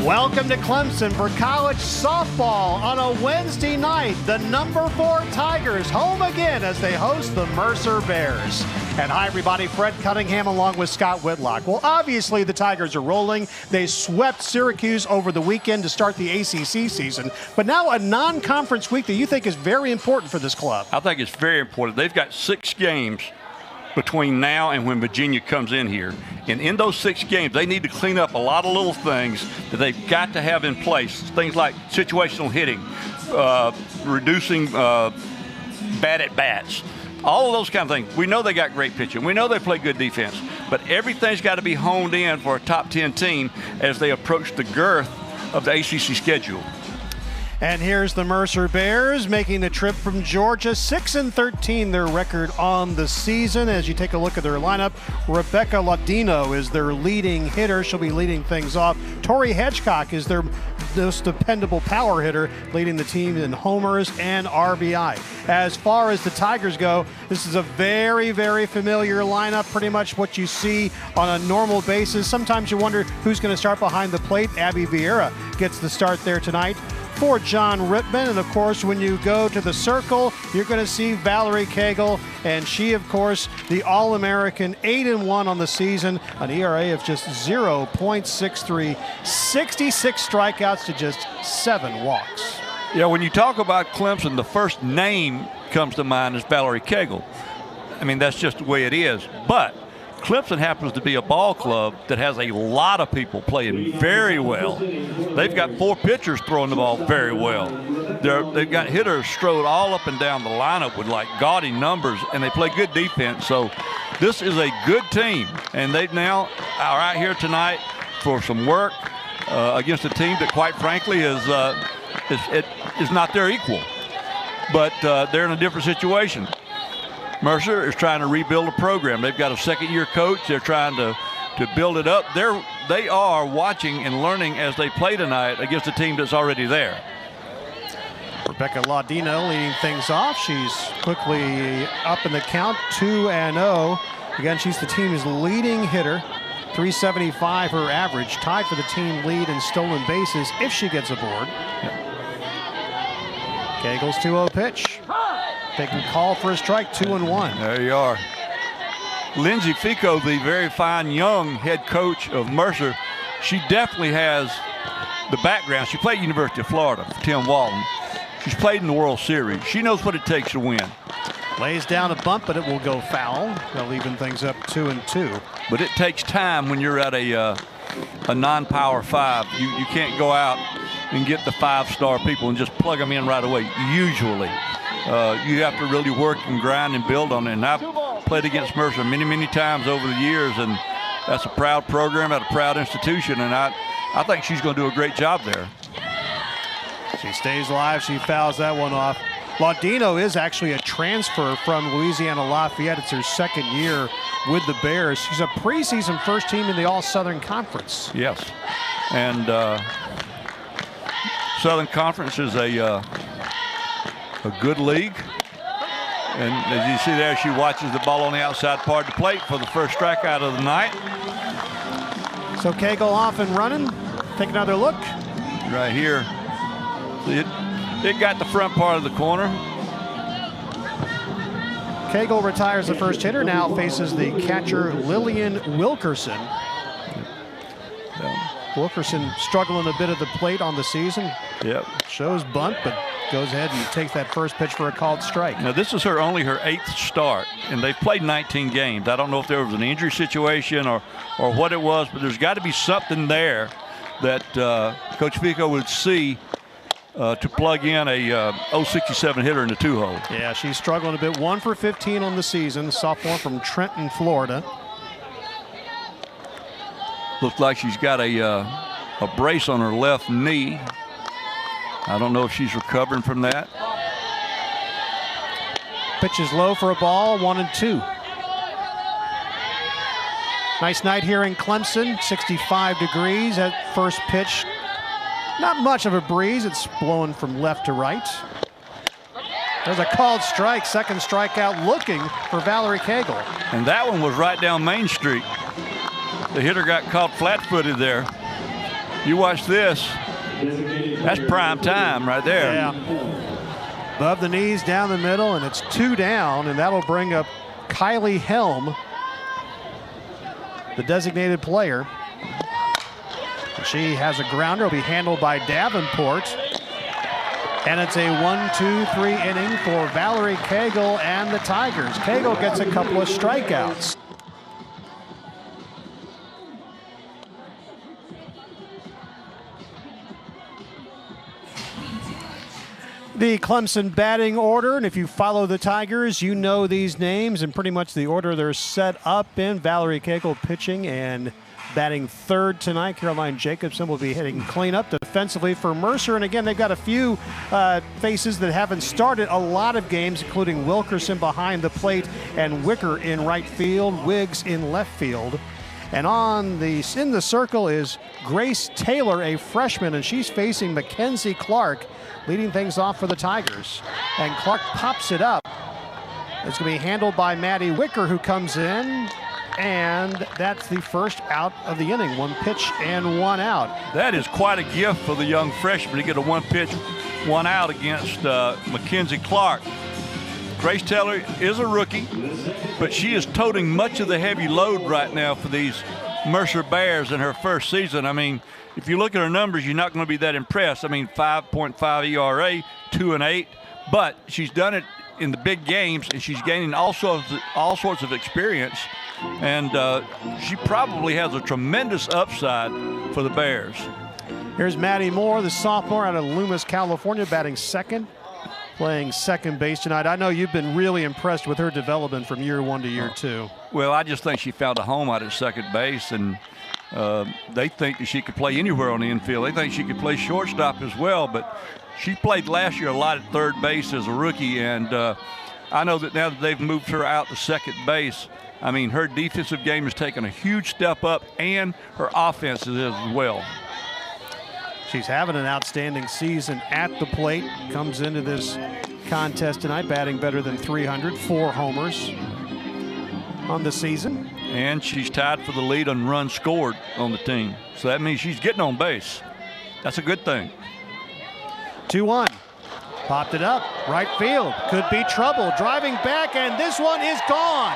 Welcome to Clemson for college softball on a Wednesday night. The number 4 Tigers home again as they host the Mercer Bears. And hi, everybody. Fred Cunningham along with Scott Whitlock. Well, obviously, the Tigers are rolling. They swept Syracuse over the weekend to start the ACC season. But now a non-conference week that you think is very important for this club. I think it's very important. They've got 6 games between now and when Virginia comes in here. And in those 6 games, they need to clean up a lot of little things that they've got to have in place. Things like situational hitting, reducing bad at-bats, all of those kind of things. We know they got great pitching. We know they play good defense. But everything's got to be honed in for a top 10 team as they approach the girth of the ACC schedule. And here's the Mercer Bears making the trip from Georgia. 6-13 their record on the season. As you take a look at their lineup, Rebecca Ladino is their leading hitter. She'll be leading things off. Tori Hedgecock is their most dependable power hitter, leading the team in homers and RBI. As far as the Tigers go, this is a very, very familiar lineup, pretty much what you see on a normal basis. Sometimes you wonder who's going to start behind the plate. Abby Vieira gets the start there tonight for John Rittman. And of course, when you go to the circle, you're going to see Valerie Cagle, and she, of course, the All-American, 8-1 on the season, an ERA of just 0.63, 66 strikeouts to just 7 walks. Yeah, when you talk about Clemson, the first name comes to mind is Valerie Cagle. I mean, that's just the way it is. But Clemson happens to be a ball club that has a lot of people playing very well. They've got 4 pitchers throwing the ball very well. They've got hitters strode all up and down the lineup with like gaudy numbers, and they play good defense. So this is a good team, and they now are out here tonight for some work against a team that, quite frankly, is not their equal. But they're in a different situation. Mercer is trying to rebuild a program. They've got a second-year coach. They're trying to build it up. They are watching and learning as they play tonight against a team that's already there. Rebecca Ladino leading things off. She's quickly up in the count, 2-0. Again, she's the team's leading hitter. 375 her average, tied for the team lead in stolen bases if she gets aboard. Cagle's 2-0 pitch. Taking call for a strike, 2-1. There you are. Lindsay Fico, the very fine young head coach of Mercer, she definitely has the background. She played University of Florida for Tim Walton. She's played in the World Series. She knows what it takes to win. Lays down a bunt, but it will go foul. They'll even things up 2-2. But it takes time when you're at a non-power 5. You can't go out and get the 5-star people and just plug them in right away, usually. You have to really work and grind and build on it. And I've played against Mercer many, many times over the years, and that's a proud program at a proud institution, and I think she's going to do a great job there. She stays alive. She fouls that one off. Ladino is actually a transfer from Louisiana Lafayette. It's her second year with the Bears. She's a preseason first team in the All-Southern Conference. Yes, and Southern Conference is a good league. And as you see there, she watches the ball on the outside part of the plate for the first strikeout of the night. So Cagle off and running. Take another look. Right here. See it got the front part of the corner. Cagle retires the first hitter, now faces the catcher Lillian Wilkerson. Wilkerson struggling a bit at the plate on the season. Yep. Shows bunt, but goes ahead and takes that first pitch for a called strike. Now, this is only her 8th start, and they've played 19 games. I don't know if there was an injury situation or what it was, but there's got to be something there that Coach Fico would see to plug in a 067 hitter in the 2-hole. Yeah, she's struggling a bit. 1 for 15 on the season, sophomore from Trenton, Florida. Looks like she's got a brace on her left knee. I don't know if she's recovering from that. Pitch is low for a ball, 1-2. Nice night here in Clemson, 65 degrees at first pitch. Not much of a breeze, it's blowing from left to right. There's a called strike, second strikeout looking for Valerie Cagle. And that one was right down Main Street. The hitter got caught flat-footed there. You watch this. That's prime time right there. Yeah. Above the knees, down the middle, and it's 2 down, and that'll bring up Kylie Helm, the designated player. She has a grounder. It'll be handled by Davenport. And it's a 1-2-3 inning for Valerie Cagle and the Tigers. Cagle gets a couple of strikeouts. The Clemson batting order, and if you follow the Tigers, you know these names and pretty much the order they're set up in. Valerie Cagle pitching and batting third tonight. Caroline Jacobson will be hitting cleanup defensively for Mercer. And again, they've got a few faces that haven't started a lot of games, including Wilkerson behind the plate and Wicker in right field, Wiggs in left field. And in the circle is Grace Taylor, a freshman, and she's facing Mackenzie Clark, leading things off for the Tigers. And Clark pops it up. It's going to be handled by Maddie Wicker, who comes in. And that's the first out of the inning. 1 pitch and 1 out. That is quite a gift for the young freshman to get a 1 pitch, 1 out against Mackenzie Clark. Grace Taylor is a rookie, but she is toting much of the heavy load right now for these Mercer Bears in her first season. I mean, if you look at her numbers, you're not going to be that impressed. I mean, 5.5 ERA, 2-8, but she's done it in the big games, and she's gaining all sorts of experience. And she probably has a tremendous upside for the Bears. Here's Maddie Moore, the sophomore out of Loomis, California, batting second, playing second base tonight. I know you've been really impressed with her development from year 1 to year 2. Well, I just think she found a home out at second base, and they think that she could play anywhere on the infield. They think she could play shortstop as well, but she played last year a lot at third base as a rookie, and I know that now that they've moved her out to second base, I mean, her defensive game has taken a huge step up, and her offense is as well. She's having an outstanding season at the plate. Comes into this contest tonight batting better than 300, 4 homers on the season. And she's tied for the lead on runs scored on the team. So that means she's getting on base. That's a good thing. 2-1. Popped it up. Right field. Could be trouble. Driving back, and this one is gone.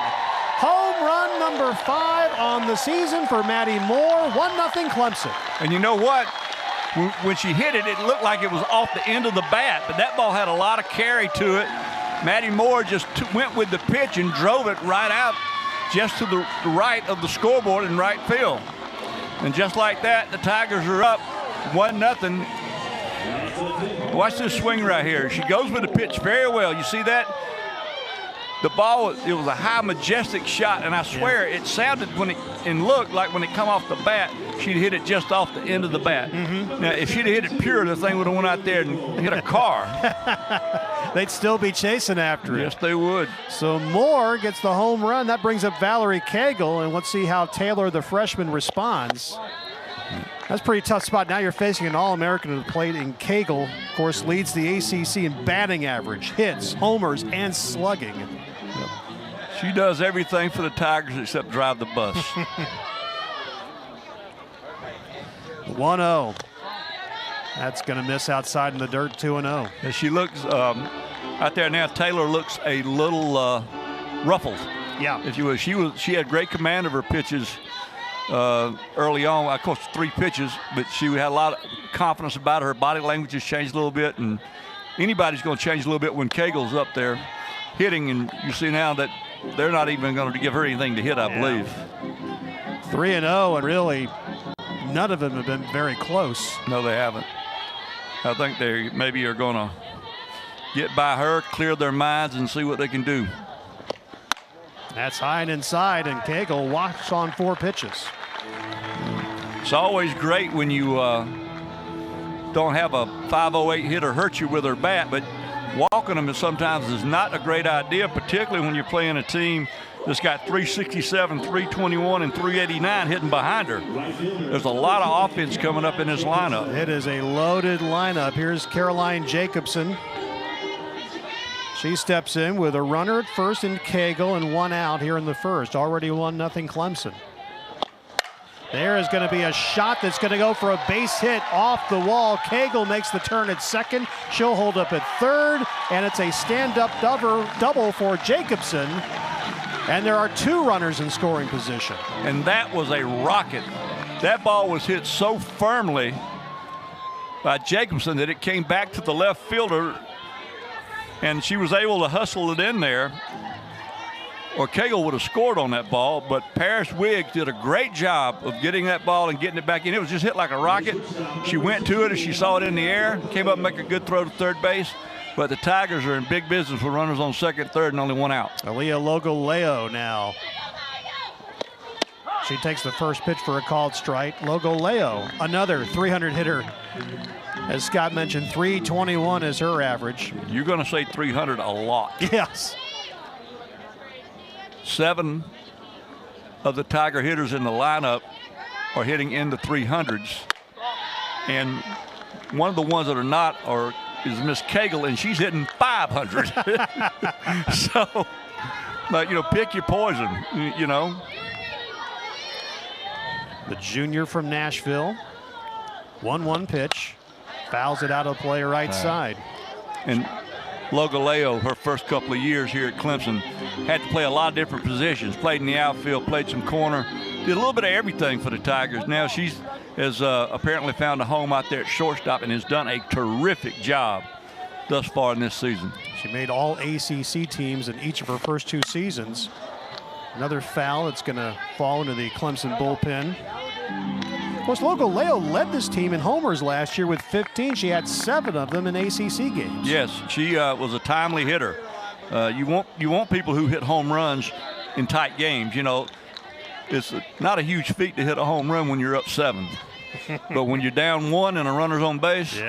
Home run number 5 on the season for Maddie Moore. 1-0 Clemson. And you know what? When she hit it, it looked like it was off the end of the bat, but that ball had a lot of carry to it. Maddie Moore just went with the pitch and drove it right out just to the right of the scoreboard in right field. And just like that, the Tigers are up 1-0. Watch this swing right here. She goes with the pitch very well. You see that? The ball, it was a high, majestic shot, and I swear it sounded and looked like when it come off the bat, she'd hit it just off the end of the bat. Now, if she'd have hit it pure, the thing would have went out there and hit a car. They'd still be chasing after it. Yes, they would. So Moore gets the home run. That brings up Valerie Cagle, and let's see how Taylor, the freshman, responds. That's a pretty tough spot. Now you're facing an All-American at the plate, and Cagle, of course, leads the ACC in batting average, hits, homers, and slugging. She does everything for the Tigers except drive the bus. 1-0. That's going to miss outside in the dirt, 2-0. And she looks out there now. Taylor looks a little ruffled. Yeah. If you will. She had great command of her pitches early on. Of course, 3 pitches, but she had a lot of confidence about her. Body language has changed a little bit, and anybody's going to change a little bit when Cagle's up there hitting, and you see now that they're not even going to give her anything to hit, I believe. 3-0, and really none of them have been very close. No, they haven't. I think they maybe are going to get by her, clear their minds, and see what they can do. That's high and inside, and Cagle walks on 4 pitches. It's always great when you don't have a 508 hitter hurt you with her bat, but walking them sometimes is not a great idea, particularly when you're playing a team that's got 367, 321, and 389 hitting behind her. There's a lot of offense coming up in this lineup. It is a loaded lineup. Here's Caroline Jacobson. She steps in with a runner at first and Cagle and 1 out here in the first. Already 1-0 Clemson. There is going to be a shot that's going to go for a base hit off the wall. Cagle makes the turn at second. She'll hold up at third, and it's a stand-up double for Jacobson. And there are 2 runners in scoring position. And that was a rocket. That ball was hit so firmly by Jacobson that it came back to the left fielder, and she was able to hustle it in there, or Cagle would have scored on that ball. But Paris Wiggs did a great job of getting that ball and getting it back in. It was just hit like a rocket. She went to it as she saw it in the air, came up and make a good throw to third base. But the Tigers are in big business with runners on second, third, and only 1 out. Aaliyah Logoleo now. She takes the first pitch for a called strike. Logoleo, another 300 hitter. As Scott mentioned, 321 is her average. You're going to say 300 a lot. Yes. 7 of the Tiger hitters in the lineup are hitting in the 300s. And one of the ones that are not is Miss Cagle, and she's hitting 500. So, but, pick your poison, The junior from Nashville. 1-1 pitch. Fouls it out of play right side. And Logoleo, her first couple of years here at Clemson, had to play a lot of different positions. Played in the outfield, played some corner, did a little bit of everything for the Tigers. Now she's has apparently found a home out there at shortstop and has done a terrific job thus far in this season. She made all ACC teams in each of her first 2 seasons. Another foul that's going to fall into the Clemson bullpen. Of course, Logoleo led this team in homers last year with 15. She had 7 of them in ACC games. Yes, she was a timely hitter. You want people who hit home runs in tight games. It's not a huge feat to hit a home run when you're up 7. But when you're down 1 and a runner's on base,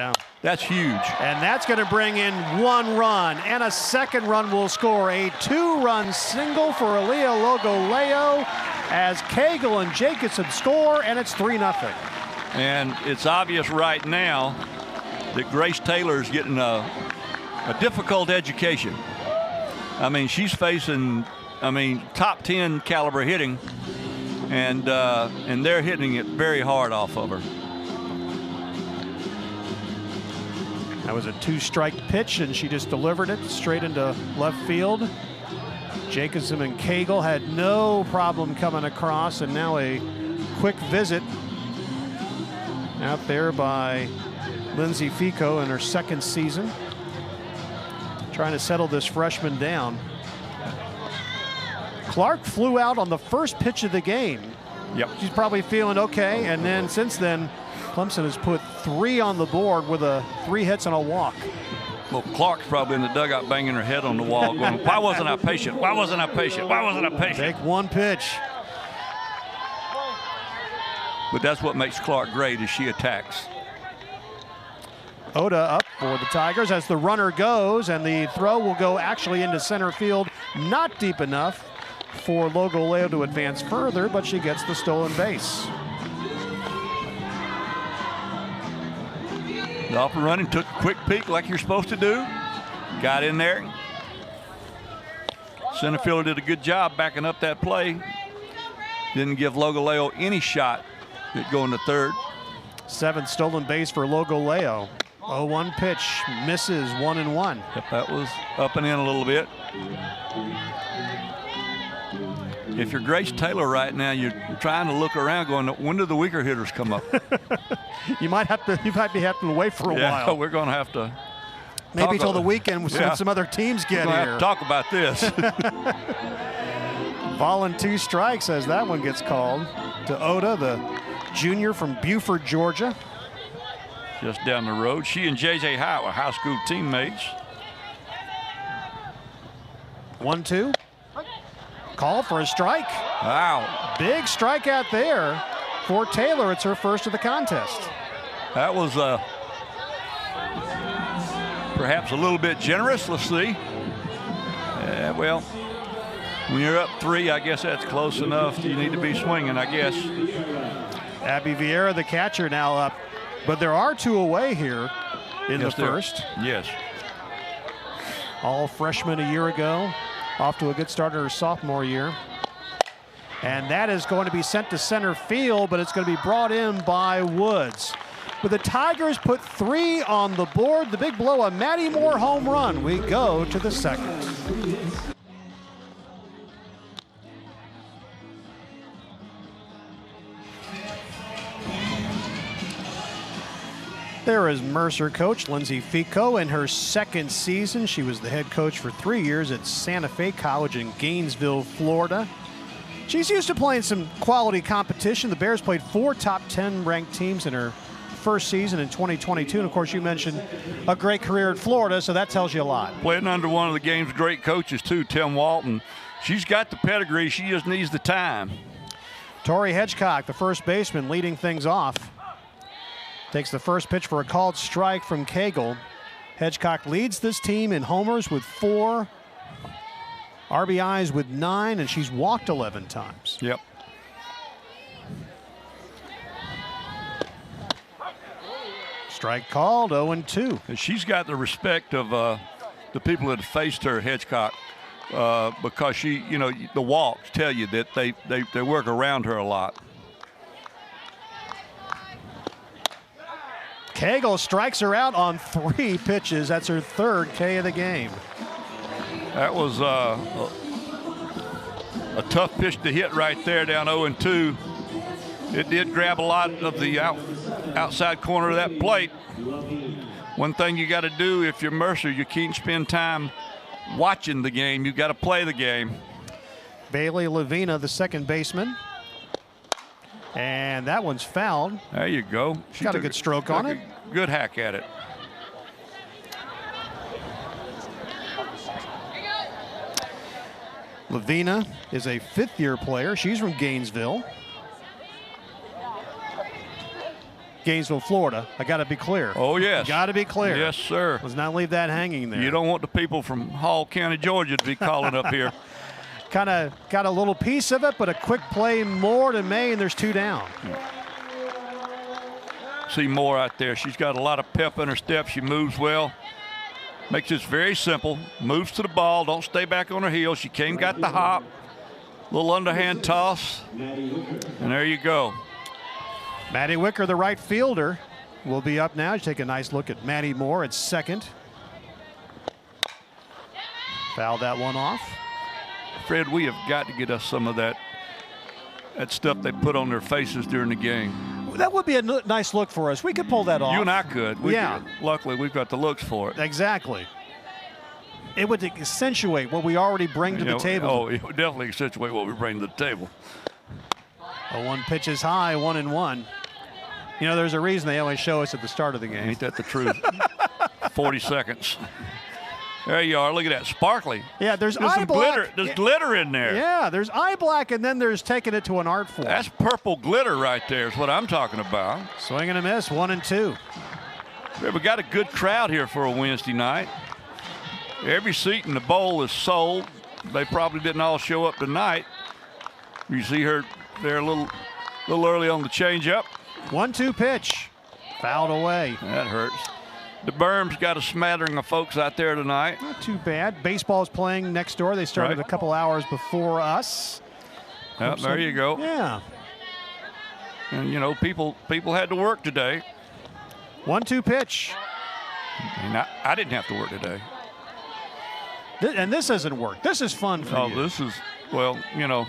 that's huge. And that's going to bring in 1 run, and a second run will score. A 2-run single for Aaliyah Logoleo as Cagle and Jacobson score, and it's 3-0. And it's obvious right now that Grace Taylor is getting a difficult education. I mean, she's facing, top 10 caliber hitting, and they're hitting it very hard off of her. That was a 2-strike pitch, and she just delivered it straight into left field. Jacobson and Cagle had no problem coming across, and now a quick visit out there by Lindsay Fico in her 2nd season, trying to settle this freshman down. Clark flew out on the first pitch of the game. Yep. She's probably feeling okay, and then since then, Clemson has put 3 on the board with 3 hits and a walk. Well, Clark's probably in the dugout banging her head on the wall going, why wasn't I patient? Why wasn't I patient? Why wasn't I patient? Take 1 pitch. But that's what makes Clark great, is she attacks. Oda up for the Tigers as the runner goes, and the throw will go actually into center field, not deep enough for Logoleo to advance further, but she gets the stolen base. Off and running, took a quick peek like you're supposed to do. Got in there. Center fielder did a good job backing up that play. Didn't give Logoleo any shot at going to third. 7th stolen base for Logoleo. 0-1 pitch, misses 1-1. Yep, that was up and in a little bit. If you're Grace Taylor right now, you're trying to look around going, when do the weaker hitters come up? You might be having to wait for a while. We're going to have to. Maybe till the weekend when some other teams get we're here. Have to talk about this. Ball and 2 strikes as that one gets called to Oda, the junior from Buford, Georgia. Just down the road. She and J.J. Hyatt were high school teammates. 1-2. Call for a strike. Wow. Big strikeout there for Taylor. It's her first of the contest. That was perhaps a little bit generous. Let's see. Well, when you're up 3, I guess that's close enough. You need to be swinging, I guess. Abby Vieira, the catcher, now up. But there are 2 away here in the first. Yes. All freshmen a year ago. Off to a good start in her sophomore year. And that is going to be sent to center field, but it's going to be brought in by Woods. But the Tigers put 3 on the board. The big blow, a Matty Moore home run. We go to the second. There is Mercer coach Lindsay Fico in her second season. She was the head coach for 3 years at Santa Fe College in Gainesville, Florida. She's used to playing some quality competition. The Bears played 4 top 10 ranked teams in her first season in 2022. And of course, you mentioned a great career at Florida, so that tells you a lot. Playing under one of the game's great coaches too, Tim Walton. She's got the pedigree, she just needs the time. Tori Hedgecock, the first baseman, leading things off. Takes the first pitch for a called strike from Cagle. Hedgecock leads this team in homers with 4, RBIs with 9, and she's walked 11 times. Yep. Strike called, 0-2. And she's got the respect of the people that have faced her, Hedgecock, because she, you know, the walks tell you that they work around her a lot. Cagle strikes her out on 3 pitches. That's her 3rd K of the game. That was a tough pitch to hit right there, down 0-2. It did grab a lot of the outside corner of that plate. One thing you got to do if you're Mercer, you can't spend time watching the game. You got to play the game. Bailey Lavina, the second baseman. And that one's fouled. There you go. She got a good stroke on it. Good hack at it. Lavina is a 5th-year player. She's from Gainesville, Florida. I got to be clear. Oh, yes. Got to be clear. Yes, sir. Let's not leave that hanging there. You don't want the people from Hall County, Georgia to be calling up here. Kind of got a little piece of it, but a quick play more to May, and there's 2 down. See Moore out there. She's got a lot of pep in her step. She moves well. Makes this very simple. Moves to the ball. Don't stay back on her heels. She came, got the hop. Little underhand toss. And there you go. Maddie Wicker, the right fielder, will be up now. You take a nice look at Maddie Moore at second. Fouled that one off. Fred, we have got to get us some of that stuff they put on their faces during the game. That would be a nice look for us. We could pull that off. You and I could. Yeah. Luckily, we've got the looks for it. Exactly. It would accentuate what we already bring to the table. Oh, it would definitely accentuate what we bring to the table. 0-1 pitch is high, 1-1. You know, there's a reason they always show us at the start of the game. Ain't that the truth? 40 seconds. There you are. Look at that. Sparkly. Yeah, there's eye black. Glitter. There's glitter in there. Yeah, there's eye black, and then there's taking it to an art form. That's purple glitter right there is what I'm talking about. Swing and a miss, 1-2. We got a good crowd here for a Wednesday night. Every seat in the bowl is sold. They probably didn't all show up tonight. You see her there a little early on the changeup. 1-2 pitch. Fouled away. That hurts. The Berms got a smattering of folks out there tonight. Not too bad. Baseball's playing next door. They started a couple hours before us. Yep, there you go. Yeah. And, you know, people had to work today. 1-2 pitch. And I didn't have to work today. And this isn't work. This is fun for you. Oh, this is, well, you know,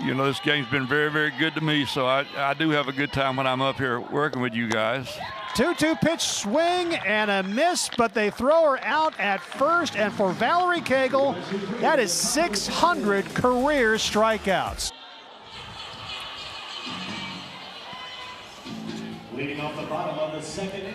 you know, this game's been very, very good to me, so I do have a good time when I'm up here working with you guys. 2-2 pitch swing and a miss, but they throw her out at first. And for Valerie Cagle, that is 600 career strikeouts. Leading off the bottom of the second inning.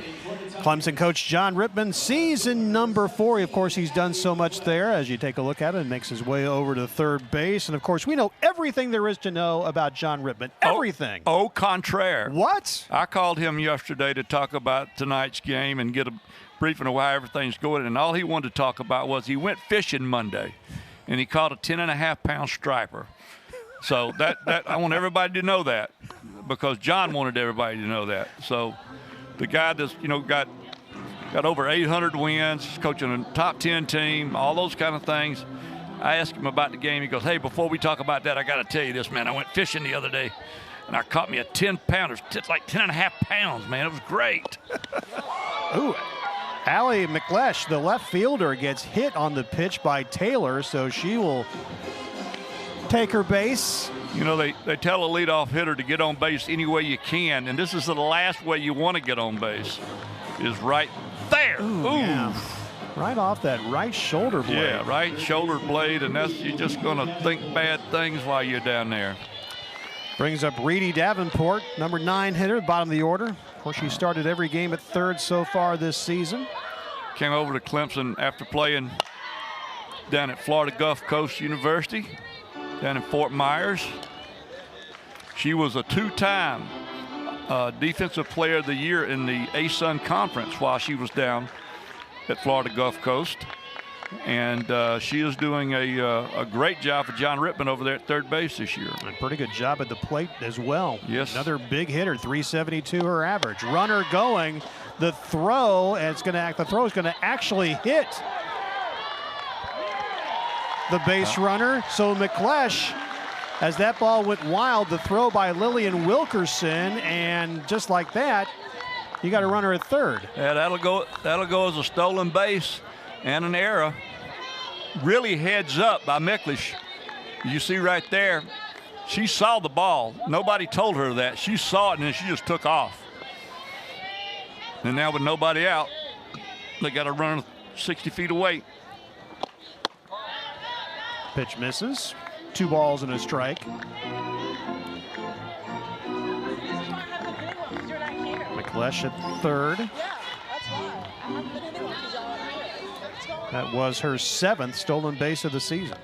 Clemson coach John Rittman, season number 4. Of course, he's done so much there as you take a look at it and makes his way over to third base. And of course, we know everything there is to know about John Rittman. Everything. Au contraire. What? I called him yesterday to talk about tonight's game and get a briefing of how everything's going. And all he wanted to talk about was he went fishing Monday and he caught a 10.5-pound striper. So that I want everybody to know that, because John wanted everybody to know that. So the guy that's, you know, got over 800 wins, coaching a top 10 team, all those kind of things. I asked him about the game. He goes, hey, before we talk about that, I got to tell you this, man. I went fishing the other day, and I caught me a 10-pounder. It's like 10.5 pounds, man. It was great. Ooh, Allie McLesh, the left fielder, gets hit on the pitch by Taylor, so she will take her base. You know, they tell a leadoff hitter to get on base any way you can, and this is the last way you want to get on base, is right there. Ooh. Yeah. Right off that right shoulder blade. Yeah, right shoulder blade, and you're just going to think bad things while you're down there. Brings up Reedy Davenport, number 9 hitter, bottom of the order. Of course, she started every game at third so far this season. Came over to Clemson after playing down at Florida Gulf Coast University, down in Fort Myers. She was a 2-time Defensive Player of the Year in the ASUN Conference while she was down at Florida Gulf Coast. And she is doing a great job for John Rittman over there at third base this year. A pretty good job at the plate as well. Yes. Another big hitter, 372 her average. Runner going, the throw, and the throw is going to actually hit the base runner. So McLesh, as that ball went wild, the throw by Lillian Wilkerson, and just like that, you got a runner at third. Yeah, that'll go as a stolen base and an error. Really heads up by McLeish. You see right there, she saw the ball. Nobody told her that. She saw it, and then she just took off. And now with nobody out, they got to run 60 feet away. Pitch misses. 2 balls and a strike. McLesh at third. That was her 7th stolen base of the season.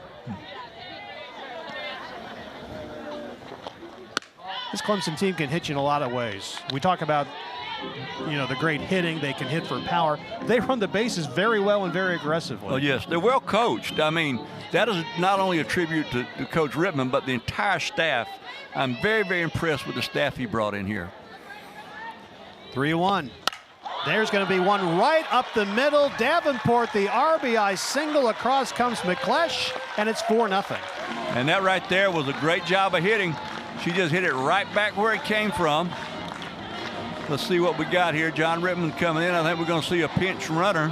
This Clemson team can hit you in a lot of ways. We talk about, you know, the great hitting. They can hit for power. They run the bases very well and very aggressively. Oh, yes. They're well coached. I mean, that is not only a tribute to Coach Rittman, but the entire staff. I'm very, very impressed with the staff he brought in here. 3-1. There's going to be one right up the middle. Davenport, the RBI single. Across comes McLesh, and it's 4-0. And that right there was a great job of hitting. She just hit it right back where it came from. Let's see what we got here. John Rittman coming in. I think we're going to see a pinch runner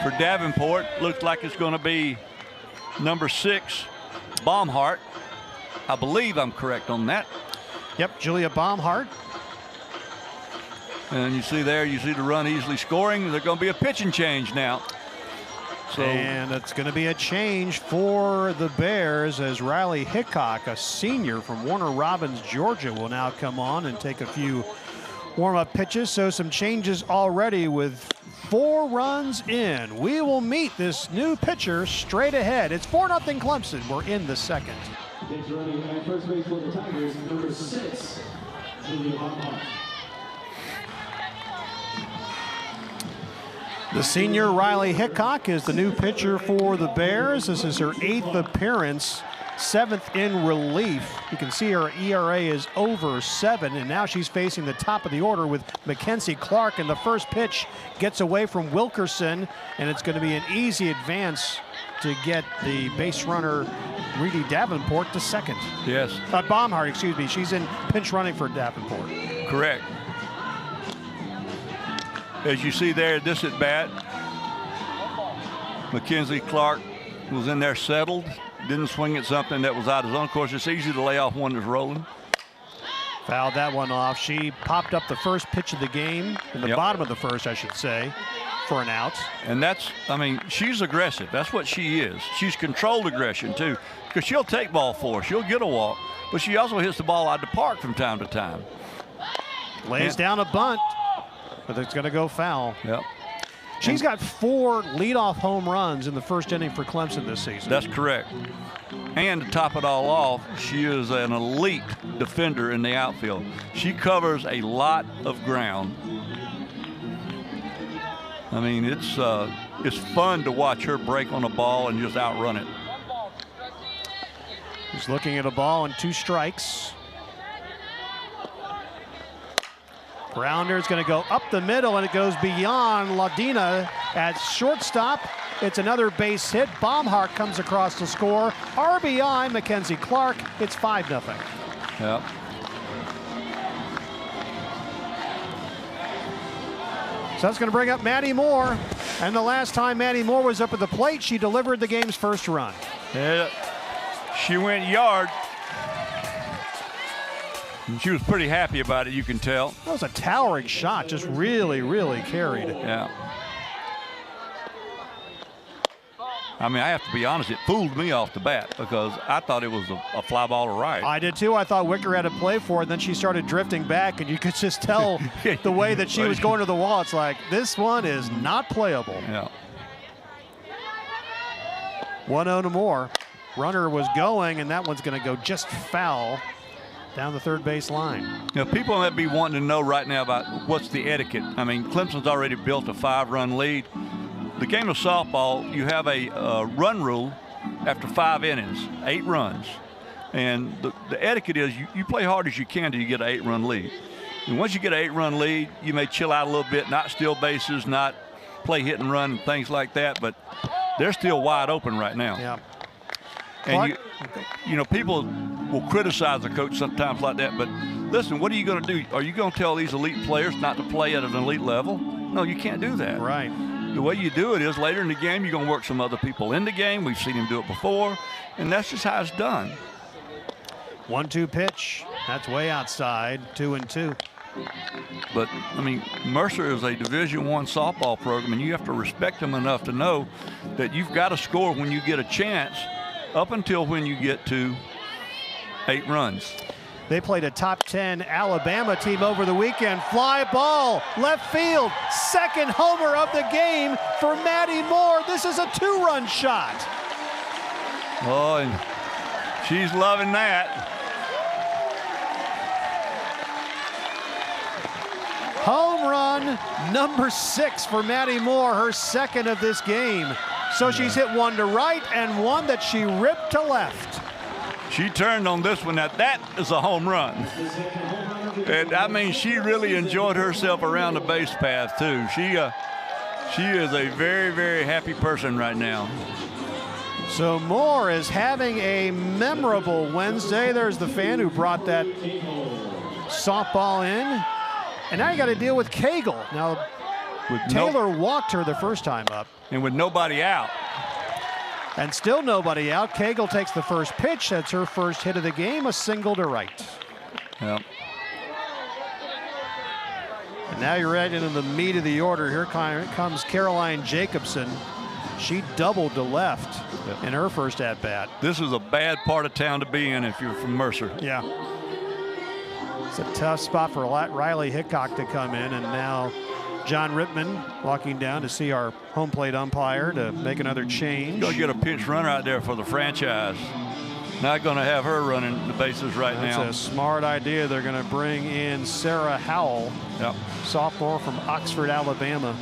for Davenport. Looks like it's going to be number 6, Baumhart. I believe I'm correct on that. Yep, Julia Baumhart. And you see there, you see the run easily scoring. There's going to be a pitching change now. So, and it's going to be a change for the Bears as Riley Hickok, a senior from Warner Robins, Georgia, will now come on and take a few warm-up pitches. So some changes already with 4 runs in. We will meet this new pitcher straight ahead. It's 4-0 Clemson. We're in the second. Running at first base for the Tigers, number 6, Julia Baumhart. The senior Riley Hickok is the new pitcher for the Bears. This is her 8th appearance, 7th in relief. You can see her ERA is over 7, and now she's facing the top of the order with Mackenzie Clark. And the first pitch gets away from Wilkerson, and it's going to be an easy advance to get the base runner Reedy Davenport to second. yes, Baumhart, excuse me. She's in pinch running for Davenport. correct. As you see there, this at bat, Mackenzie Clark was in there settled, didn't swing at something that was out of zone. Of course, it's easy to lay off one that's rolling. Fouled that one off. She popped up the first pitch of the game, in the bottom of the first, I should say, for an out. And that's, I mean, she's aggressive. That's what she is. She's controlled aggression, too, because she'll take ball for us. She'll get a walk, but she also hits the ball out of the park from time to time. Lays down a bunt, but it's going to go foul. Yep. She's got 4 leadoff home runs in the first inning for Clemson this season. That's correct. And to top it all off, she is an elite defender in the outfield. She covers a lot of ground. I mean, it's fun to watch her break on a ball and just outrun it. He's looking at a ball and 2 strikes. Grounder is going to go up the middle, and it goes beyond Ladina at shortstop. It's another base hit. Baumhart comes across to score. RBI, Mackenzie Clark. It's 5-0. Yep. So that's going to bring up Maddie Moore. And the last time Maddie Moore was up at the plate, she delivered the game's first run. Yeah. She went yard. And she was pretty happy about it, you can tell. That was a towering shot, just really, really carried. Yeah. I mean, I have to be honest, it fooled me off the bat because I thought it was a fly ball to right. I did too. I thought Wicker had to play for it, and then she started drifting back, and you could just tell the way that she was going to the wall. It's like, this one is not playable. Yeah. 1-0 to Moore. Runner was going, and that one's going to go just foul down the third base line. You know, people might be wanting to know right now about what's the etiquette. I mean, Clemson's already built a 5-run lead. The game of softball, you have a run rule after 5 innings, 8 runs. And the etiquette is you play hard as you can till you get an 8-run lead. And once you get an 8-run lead, you may chill out a little bit, not steal bases, not play hit and run and things like that, but they're still wide open right now. Yeah. And you know, people will criticize the coach sometimes like that, but listen, what are you going to do? Are you going to tell these elite players not to play at an elite level? No, you can't do that. Right. The way you do it is later in the game, you're going to work some other people in the game. We've seen him do it before, and that's just how it's done. 1-2 pitch. That's way outside. 2-2. But, I mean, Mercer is a Division I softball program, and you have to respect them enough to know that you've got to score when you get a chance up until when you get to 8 runs. They played a top 10 Alabama team over the weekend. Fly ball, left field, second homer of the game for Maddie Moore. This is a 2-run shot. Oh, and she's loving that. Home run number 6 for Maddie Moore, her second of this game. So she's hit one to right and one that she ripped to left. She turned on this one. Now that is a home run. And I mean, she really enjoyed herself around the base path too. She is a very, very happy person right now. So Moore is having a memorable Wednesday. There's the fan who brought that softball in. And now you got to deal with Cagle. Now, Taylor walked her the first time up. And with nobody out. And still nobody out. Cagle takes the first pitch. That's her first hit of the game, a single to right. Yep. And now you're right into the meat of the order. Here comes Caroline Jacobson. She doubled to left in her first at-bat. This is a bad part of town to be in if you're from Mercer. Yeah. It's a tough spot for Riley Hickok to come in, and now John Rittman walking down to see our home plate umpire to make another change. Go get a pinch runner out there for the franchise. Not going to have her running the bases right now. That's a smart idea. They're going to bring in Sarah Howell, sophomore from Oxford, Alabama.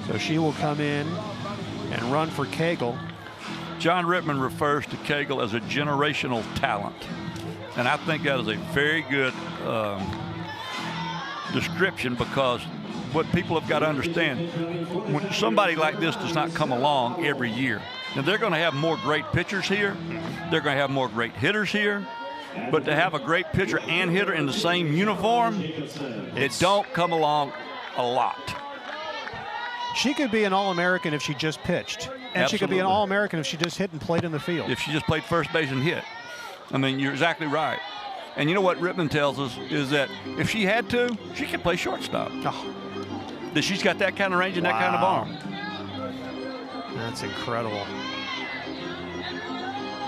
So she will come in and run for Cagle. John Rittman refers to Cagle as a generational talent. And I think that is a very good description, because what people have got to understand, when somebody like this does not come along every year, and they're going to have more great pitchers here, they're going to have more great hitters here, but to have a great pitcher and hitter in the same uniform, it don't come along a lot. She could be an All-American if she just pitched. And Absolutely. She could be an All-American if she just hit and played in the field. If she just played first base and hit. I mean, you're exactly right. And you know what Rittman tells us is that if she had to, she could play shortstop. Oh. That she's got that kind of range and that kind of arm. That's incredible.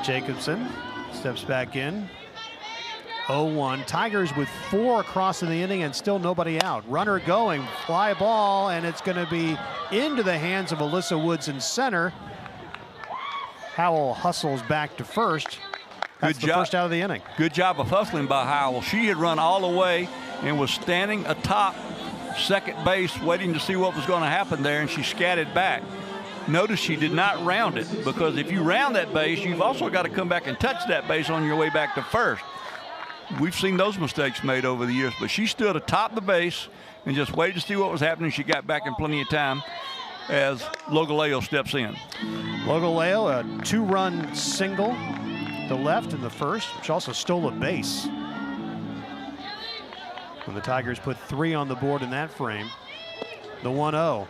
Jacobson steps back in. 0-1. Tigers with 4 across in the inning and still nobody out. Runner going, fly ball, and it's going to be into the hands of Alyssa Woods in center. Howell hustles back to first. That's the first out of the inning. Good job of hustling by Howell. She had run all the way and was standing atop second base waiting to see what was going to happen there, and she scattered back. Notice she did not round it, because if you round that base, you've also got to come back and touch that base on your way back to first. We've seen those mistakes made over the years, but she stood atop the base and just waited to see what was happening. She got back in plenty of time. as Logaleo steps in. Logaleo, a 2-run single to left in the first, which also stole a base. When the Tigers put 3 on the board in that frame. The 1-0.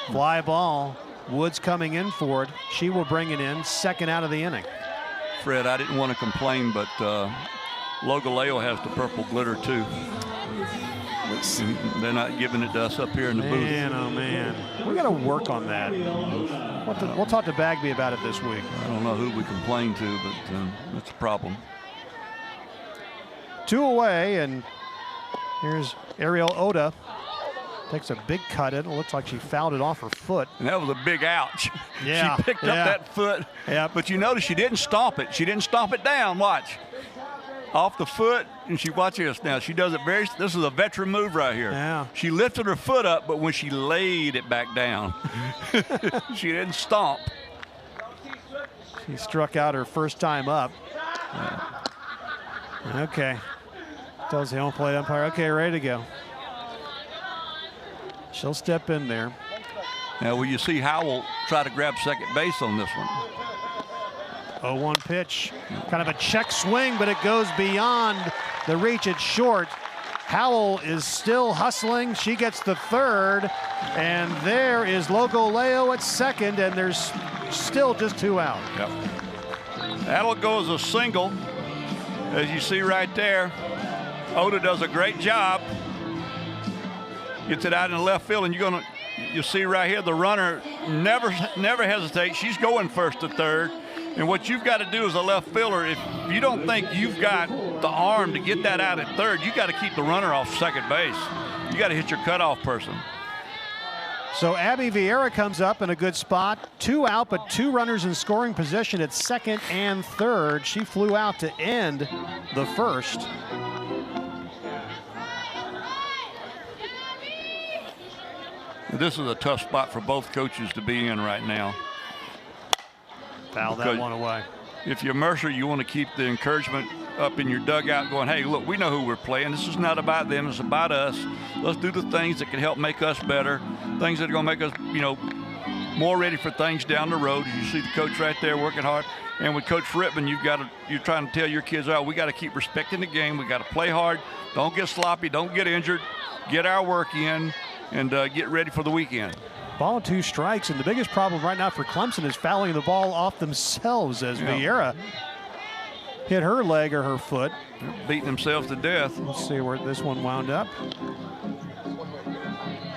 Fly ball. Woods coming in for it. She will bring it in, second out of the inning. Fred, I didn't want to complain, but Logaleo has the purple glitter too. They're not giving it to us up here in the booth. Man, oh man. We got to work on that. We'll talk to Bagby about it this week. I don't know who we complain to, but that's a problem. 2 away, and here's Ariel Oda. Takes a big cut in. It looks like she fouled it off her foot. And that was a big ouch. Yeah. She picked up that foot. Yeah. But you notice she didn't stomp it. She didn't stomp it down. Watch. Off the foot, and she watches us now. She does it this is a veteran move right here. Yeah. She lifted her foot up, but when she laid it back down, she didn't stomp. She struck out her first time up. Okay. Tells the home plate umpire, okay, ready to go. She'll step in there. Now, will you see Howell try to grab second base on this one? 0-1 pitch. Kind of a check swing, but it goes beyond the reach. It's short. Howell is still hustling. She gets the third, and there is Logaleo at second, and there's still just 2 out. Yep. That'll go as a single, as you see right there. Oda does a great job. Gets it out in the left field, and you'll see right here the runner never hesitates. She's going first to third. And what you've got to do as a left fielder, if you don't think you've got the arm to get that out at third, you got to keep the runner off second base. You got to hit your cutoff person. So Abby Vieira comes up in a good spot. 2 out, but 2 runners in scoring position at second and third. She flew out to end the first. This is a tough spot for both coaches to be in right now. Foul that one away. If you're Mercer, you want to keep the encouragement up in your dugout going, hey, look, we know who we're playing. This is not about them. It's about us. Let's do the things that can help make us better, things that are going to make us, more ready for things down the road. You see the coach right there working hard. And with Coach Frittman, you're trying to tell your kids, we got to keep respecting the game. We got to play hard. Don't get sloppy. Don't get injured. Get our work in and get ready for the weekend. Ball 2 strikes, and the biggest problem right now for Clemson is fouling the ball off themselves as Vieira hit her leg or her foot. They're beating themselves to death. Let's see where this one wound up.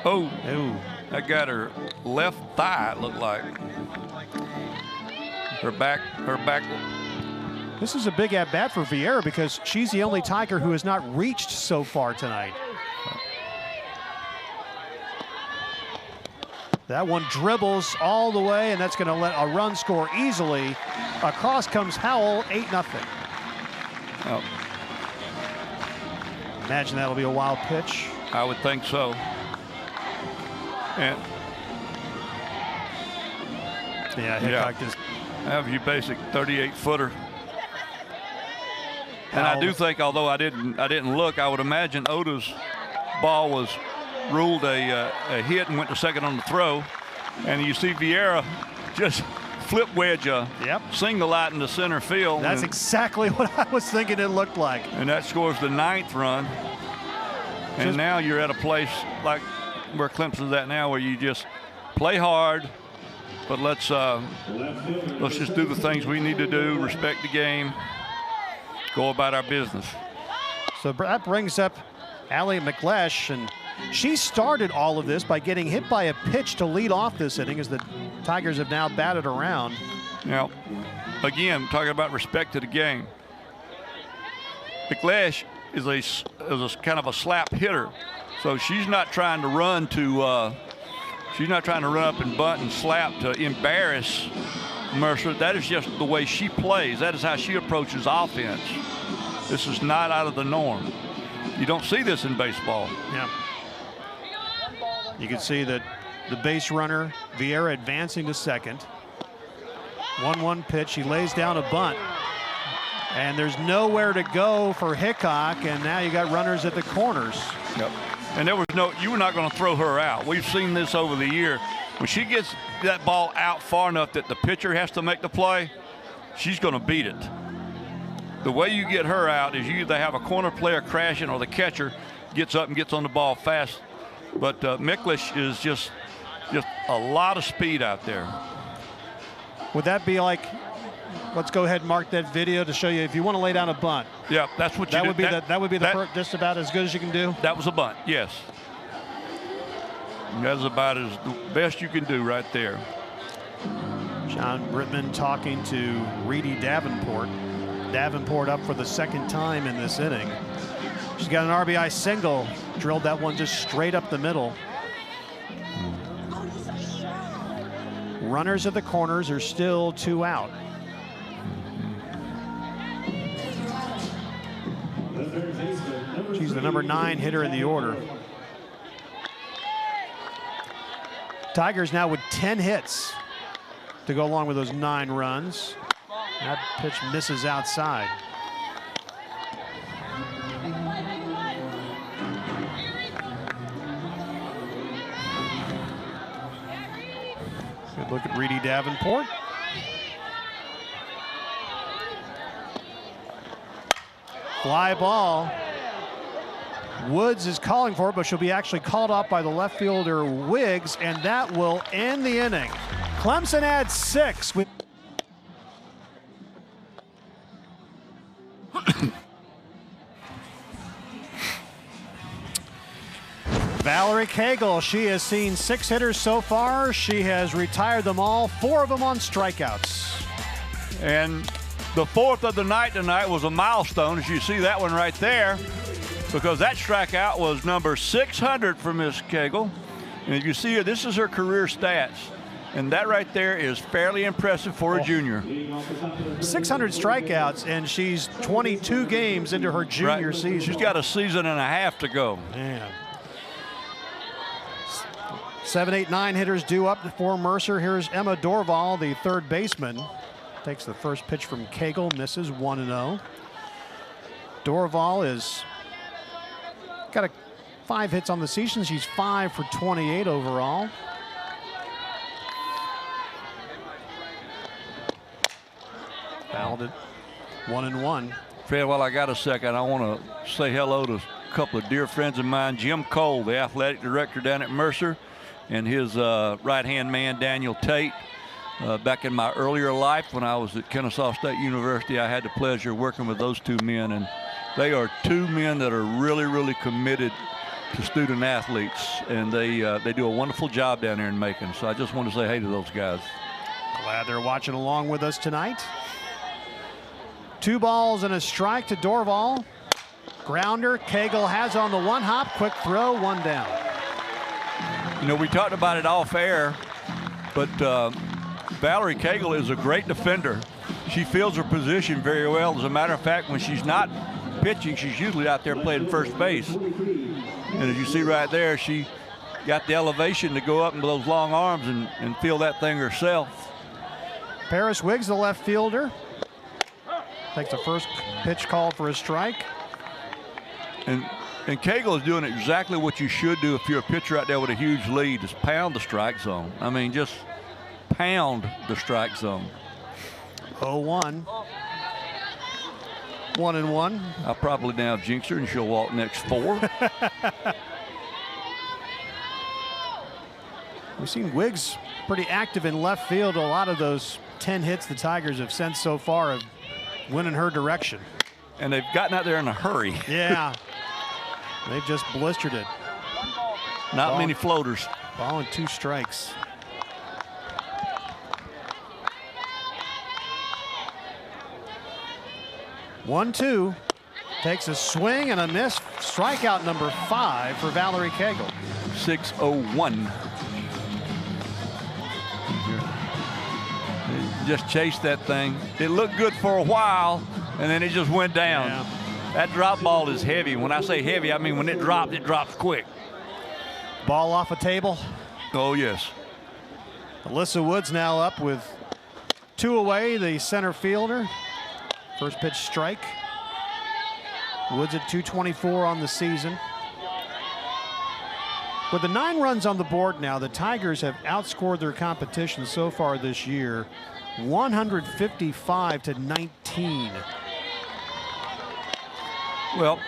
Oh, ooh. That got her left thigh, it looked like. Her back. This is a big at-bat for Vieira because she's the only Tiger who has not reached so far tonight. That one dribbles all the way, and that's going to let a run score easily. Across comes Howell, 8-0. Oh. Imagine that'll be a wild pitch. I would think so. And Hickok just have your basic 38-footer. And I do think, although I didn't look, I would imagine Oda's ball was ruled a hit and went to second on the throw. And you see Vieira just flip wedge a single out into center field. That's exactly what I was thinking it looked like. And that scores the 9th run. And now you're at a place like where Clemson's at now, where you just play hard, but let's just do the things we need to do, respect the game, go about our business. So that brings up Allie McLesh, and she started all of this by getting hit by a pitch to lead off this inning as the Tigers have now batted around. Now, again, talking about respect to the game. McLesh is a kind of a slap hitter, so she's not trying to run up and bunt and slap to embarrass Mercer. That is just the way she plays. That is how she approaches offense. This is not out of the norm. You don't see this in baseball. Yeah. You can see that the base runner, Vieira, advancing to second. 1-1 pitch. He lays down a bunt. And there's nowhere to go for Hickok, and now you got runners at the corners. Yep. And there was you were not going to throw her out. We've seen this over the year. When she gets that ball out far enough that the pitcher has to make the play, she's going to beat it. The way you get her out is you either have a corner player crashing or the catcher gets up and gets on the ball fast. But Miklish is just a lot of speed out there. Would that be like, let's go ahead and mark that video to show you if you want to lay down a bunt? Yeah, that's what you do. That would be just about as good as you can do? That was a bunt, yes. That's about as the best you can do right there. John Brittman talking to Reedy Davenport. Davenport up for the second time in this inning. She's got an RBI single. Drilled that one just straight up the middle. Runners at the corners are still 2 out. She's the number 9 hitter in the order. Tigers now with 10 hits to go along with those 9 runs. That pitch misses outside. Good look at Reedy Davenport. Fly ball. Woods is calling for it, but she'll be actually called off by the left fielder Wiggs, and that will end the inning. Clemson adds 6 with Valerie Cagle. She has seen 6 hitters so far. She has retired them all, 4 of them on strikeouts. And the 4th of the night tonight was a milestone, as you see that one right there, because that strikeout was number 600 for Miss Cagle. And if you see her, this is her career stats. And that right there is fairly impressive for a junior. 600 strikeouts, and she's 22 games into her junior season. She's got a season and a half to go. Man. 7, 8, 9 hitters due up for Mercer. Here's Emma Dorval, the third baseman. Takes the first pitch from Cagle, misses 1-0. Dorval is got 5 hits on the season. She's 5 for 28 overall. Fouled it. 1-1. Fred, while I got a second, I want to say hello to a couple of dear friends of mine. Jim Cole, the athletic director down at Mercer, and his right-hand man, Daniel Tate. Back in my earlier life when I was at Kennesaw State University, I had the pleasure of working with those 2 men, and they are 2 men that are really, really committed to student athletes, and they do a wonderful job down there in Macon. So I just want to say hey to those guys. Glad they're watching along with us tonight. 2 balls and a strike to Dorval. Grounder. Cagle has on the 1-hop. Quick throw, 1 down. You know, we talked about it off air, but Valerie Cagle is a great defender. She fills her position very well. As a matter of fact, when she's not pitching, she's usually out there playing first base. And as you see right there, she got the elevation to go up into those long arms and feel that thing herself. Paris Wiggs, the left fielder, takes the first pitch called for a strike. And Cagle is doing exactly what you should do if you're a pitcher out there with a huge lead, is pound the strike zone. I mean, just pound the strike zone. 0-1. 1-1. I'll probably now jinx her and she'll walk next 4. We've seen Wiggs pretty active in left field. A lot of those 10 hits the Tigers have sent so far have went in her direction. And they've gotten out there in a hurry. Yeah. They've just blistered it. Not many floaters. Ball and 2 strikes. One-two. Takes a swing and a miss. Strikeout number 5 for Valerie Cagle. 6-0-1. Just chased that thing. It looked good for a while, and then it just went down. Yeah. That drop ball is heavy. When I say heavy, I mean when it drops quick. Ball off a table. Oh, yes. Alyssa Woods now up with 2 away, the center fielder. First pitch strike. Woods at 224 on the season. With the 9 runs on the board now, the Tigers have outscored their competition so far this year 155-19. Well,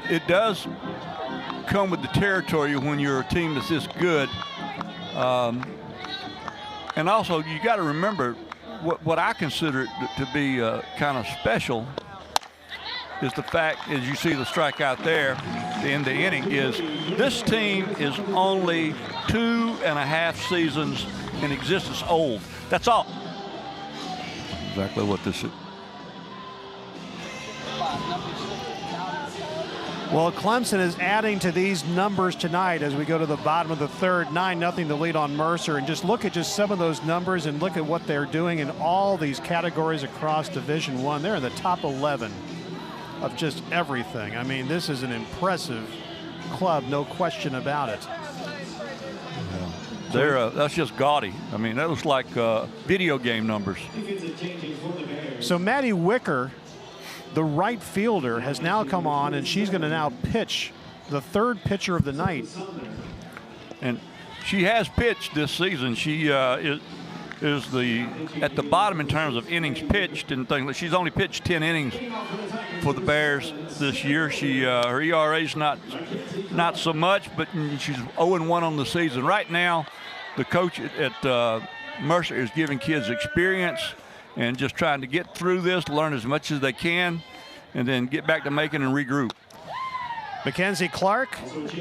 it does come with the territory when you're a team that's this good. And also, you got to remember what I consider to be kind of special is the fact, as you see the strikeout there in the inning, is this team is only 2.5 seasons in existence old. That's all. Exactly what this is. Well, Clemson is adding to these numbers tonight as we go to the bottom of the third. 9-0 the lead on Mercer. And just look at just some of those numbers and look at what they're doing in all these categories across Division I. They're in the top 11 of just everything. I mean, this is an impressive club, no question about it. Yeah. That's just gaudy. I mean, that was like video game numbers. So Maddie Wicker, the right fielder, has now come on, and she's going to now pitch the third pitcher of the night. And she has pitched this season. She is at the bottom in terms of innings pitched and things. She's only pitched 10 innings for the Bears this year. Her ERA's not so much, but she's 0-1 on the season. Right now, the coach at Mercer is giving kids experience and just trying to get through this, learn as much as they can, and then get back to making and regroup. Mackenzie Clark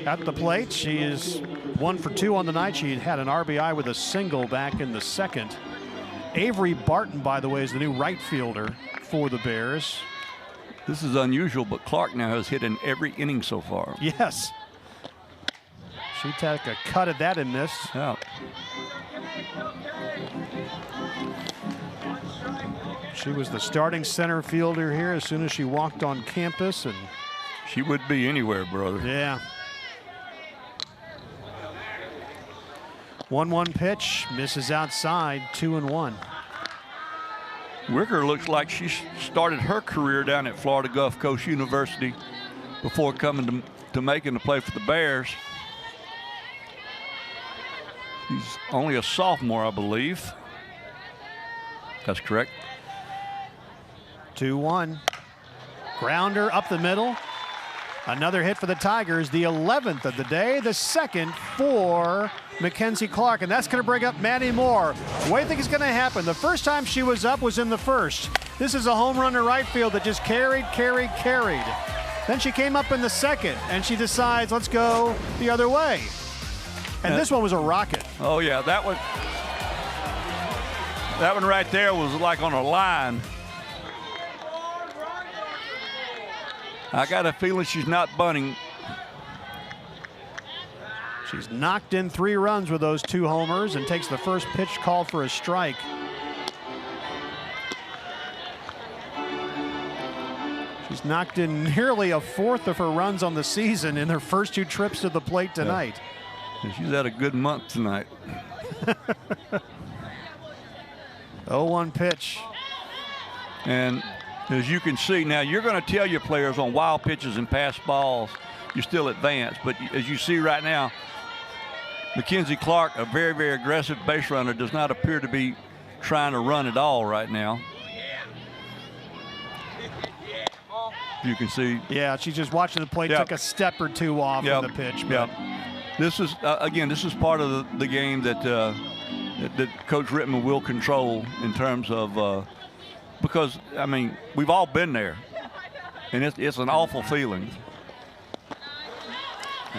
at the plate. She is 1 for 2 on the night. She had an RBI with a single back in the second. Avery Barton, by the way, is the new right fielder for the Bears. This is unusual, but Clark now has hit in every inning so far. Yes. She took a cut at that and missed. Yeah. She was the starting center fielder here as soon as she walked on campus, and she would be anywhere, brother. Yeah. 1-1 pitch, misses outside, 2-1. Wicker looks like she started her career down at Florida Gulf Coast University before coming to Macon to play for the Bears. She's only a sophomore, I believe. That's correct. 2-1. Grounder up the middle. Another hit for the Tigers, the 11th of the day, the second for Mackenzie Clark, and that's going to bring up Maddie Moore. What do you think is going to happen? The first time she was up was in the first. This is a home run to right field that just carried. Then she came up in the second, and she decides, let's go the other way. And this one was a rocket. Oh, yeah, that one right there was like on a line. I got a feeling she's not bunting. She's knocked in 3 runs with those 2 homers and takes the first pitch called for a strike. She's knocked in nearly a fourth of her runs on the season in her first 2 trips to the plate tonight. Yeah. She's had a good month tonight. 0-1 pitch. And as you can see now, you're going to tell your players on wild pitches and pass balls, you're still advanced. But as you see right now, Mackenzie Clark, a very, very aggressive base runner, does not appear to be trying to run at all right now. You can see. Yeah, she's just watching the plate, took a step or 2 off of the pitch. But this is, again, this is part of the game that Coach Rittman will control in terms of because, I mean, we've all been there, and it's an awful feeling.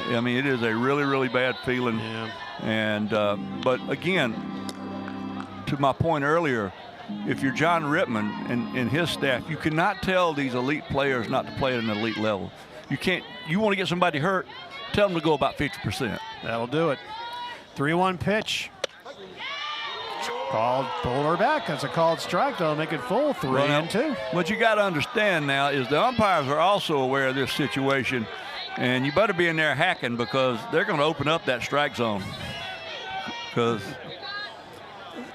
I mean, it is a really, really bad feeling. Yeah. And but again, to my point earlier, if you're John Rittman and his staff, you cannot tell these elite players not to play at an elite level. You can't. You want to get somebody hurt, tell them to go about 50%. That'll do it. 3-1 pitch. Called, pull her back. That's a called strike. They'll make it full, 3-2. What you got to understand now is the umpires are also aware of this situation, and you better be in there hacking because they're going to open up that strike zone because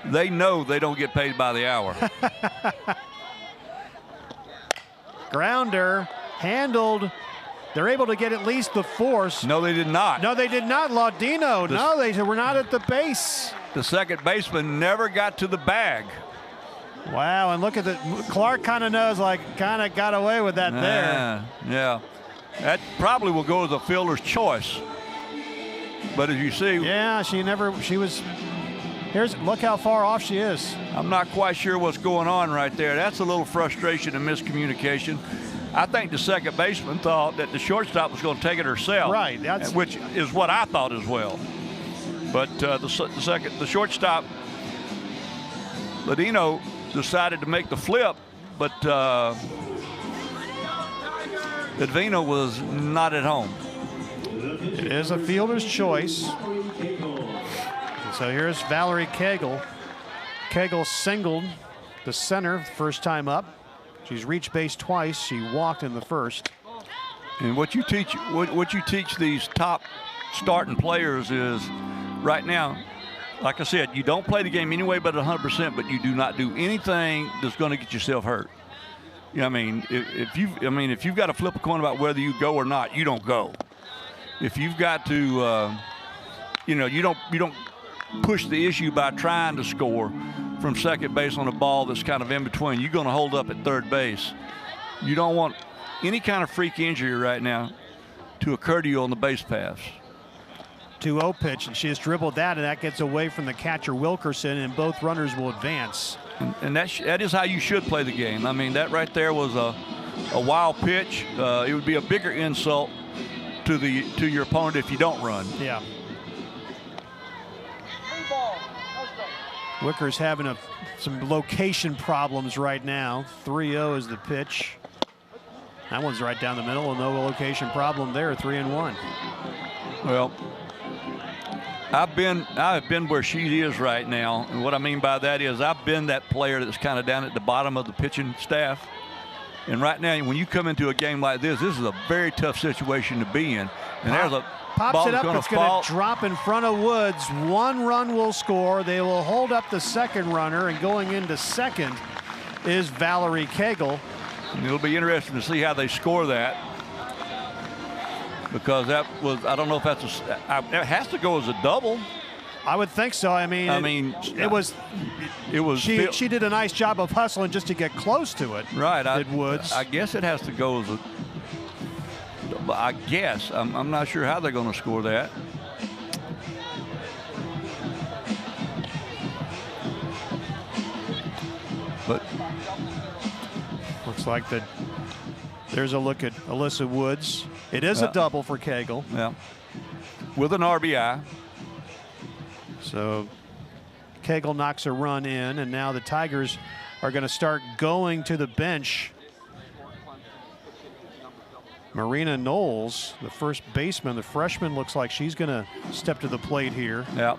they know they don't get paid by the hour. Grounder handled They're able to get at least the force. No, they did not. No, they did not. Laudino. No, they said we're not at the base. The second baseman never got to the bag. Wow, and look at the Clark kind of knows, like, kind of got away with that there. Yeah. That probably will go as a fielder's choice. But as you see, yeah, look how far off she is. I'm not quite sure what's going on right there. That's a little frustration and miscommunication. I think the second baseman thought that the shortstop was going to take it herself. Right. Which is what I thought as well. But the shortstop, Ladino, decided to make the flip, but Edvina was not at home. It is a fielder's choice. So here's Valerie Cagle. Cagle singled the center first time up. She's reached base twice. She walked in the first. And what you teach these top starting players is, right now, like I said, you don't play the game anyway but 100%, but you do not do anything that's going to get yourself hurt. You know, if you've got to flip a coin about whether you go or not, you don't go. If you've got to, you don't push the issue by trying to score from second base on a ball that's kind of in between. You're going to hold up at third base. You don't want any kind of freak injury right now to occur to you on the base paths. 2-0 pitch, and she has dribbled that, and that gets away from the catcher Wilkerson, and both runners will advance. And that is how you should play the game. I mean, that right there was a wild pitch. It would be a bigger insult to your opponent if you don't run. Yeah. Wicker's having some location problems right now. 3-0 is the pitch. That one's right down the middle. No location problem there. 3-1. Well, I've been where she is right now, and what I mean by that is I've been that player that's kind of down at the bottom of the pitching staff. And right now, when you come into a game like this is a very tough situation to be in. And there's a pops ball it up. It's going to drop in front of Woods. 1 run will score. They will hold up the second runner, and going into second is Valerie Cagle. And it'll be interesting to see how they score that, because that was, I don't know if that's it has to go as a double. I would think so. I mean, it was. She did a nice job of hustling just to get close to it. Right. Did Woods? I guess it has to go as a. I guess I'm not sure how they're going to score that. But looks like that. There's a look at Alyssa Woods. It is a double for Cagle. Yeah. With an RBI. So Cagle knocks a run in, and now the Tigers are going to start going to the bench. Marina Knowles, the first baseman, the freshman, looks like she's going to step to the plate here. Yeah.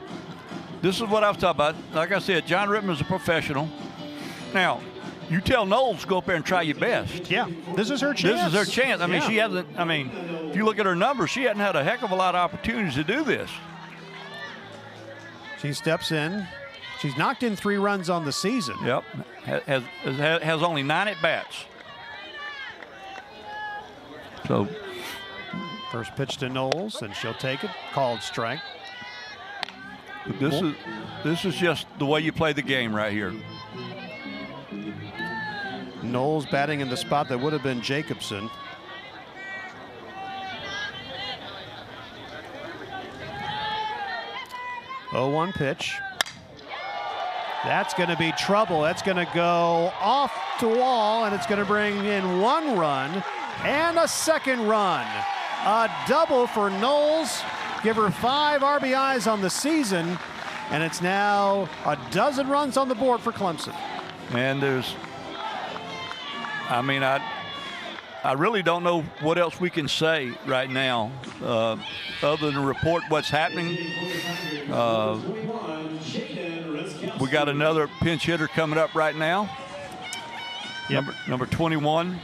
This is what I was talking about. Like I said, John Rittman's a professional. Now, you tell Knowles to go up there and try your best. Yeah, this is her chance. This is her chance. I mean, she hasn't, if you look at her numbers, she hasn't had a heck of a lot of opportunities to do this. She steps in. She's knocked in 3 runs on the season. Yep. Has only 9 at-bats. So, first pitch to Knowles, and she'll take it. Called strike. This is just the way you play the game right here. Knowles batting in the spot that would have been Jacobson. Oh, 1 pitch. That's going to be trouble. That's going to go off the wall, and it's going to bring in 1 run and a second run. A double for Knowles. Give her 5 RBIs on the season, and it's now a dozen runs on the board for Clemson. And there's, I really don't know what else we can say right now other than report what's happening. We got another pinch hitter coming up right now. Yep. Number 21.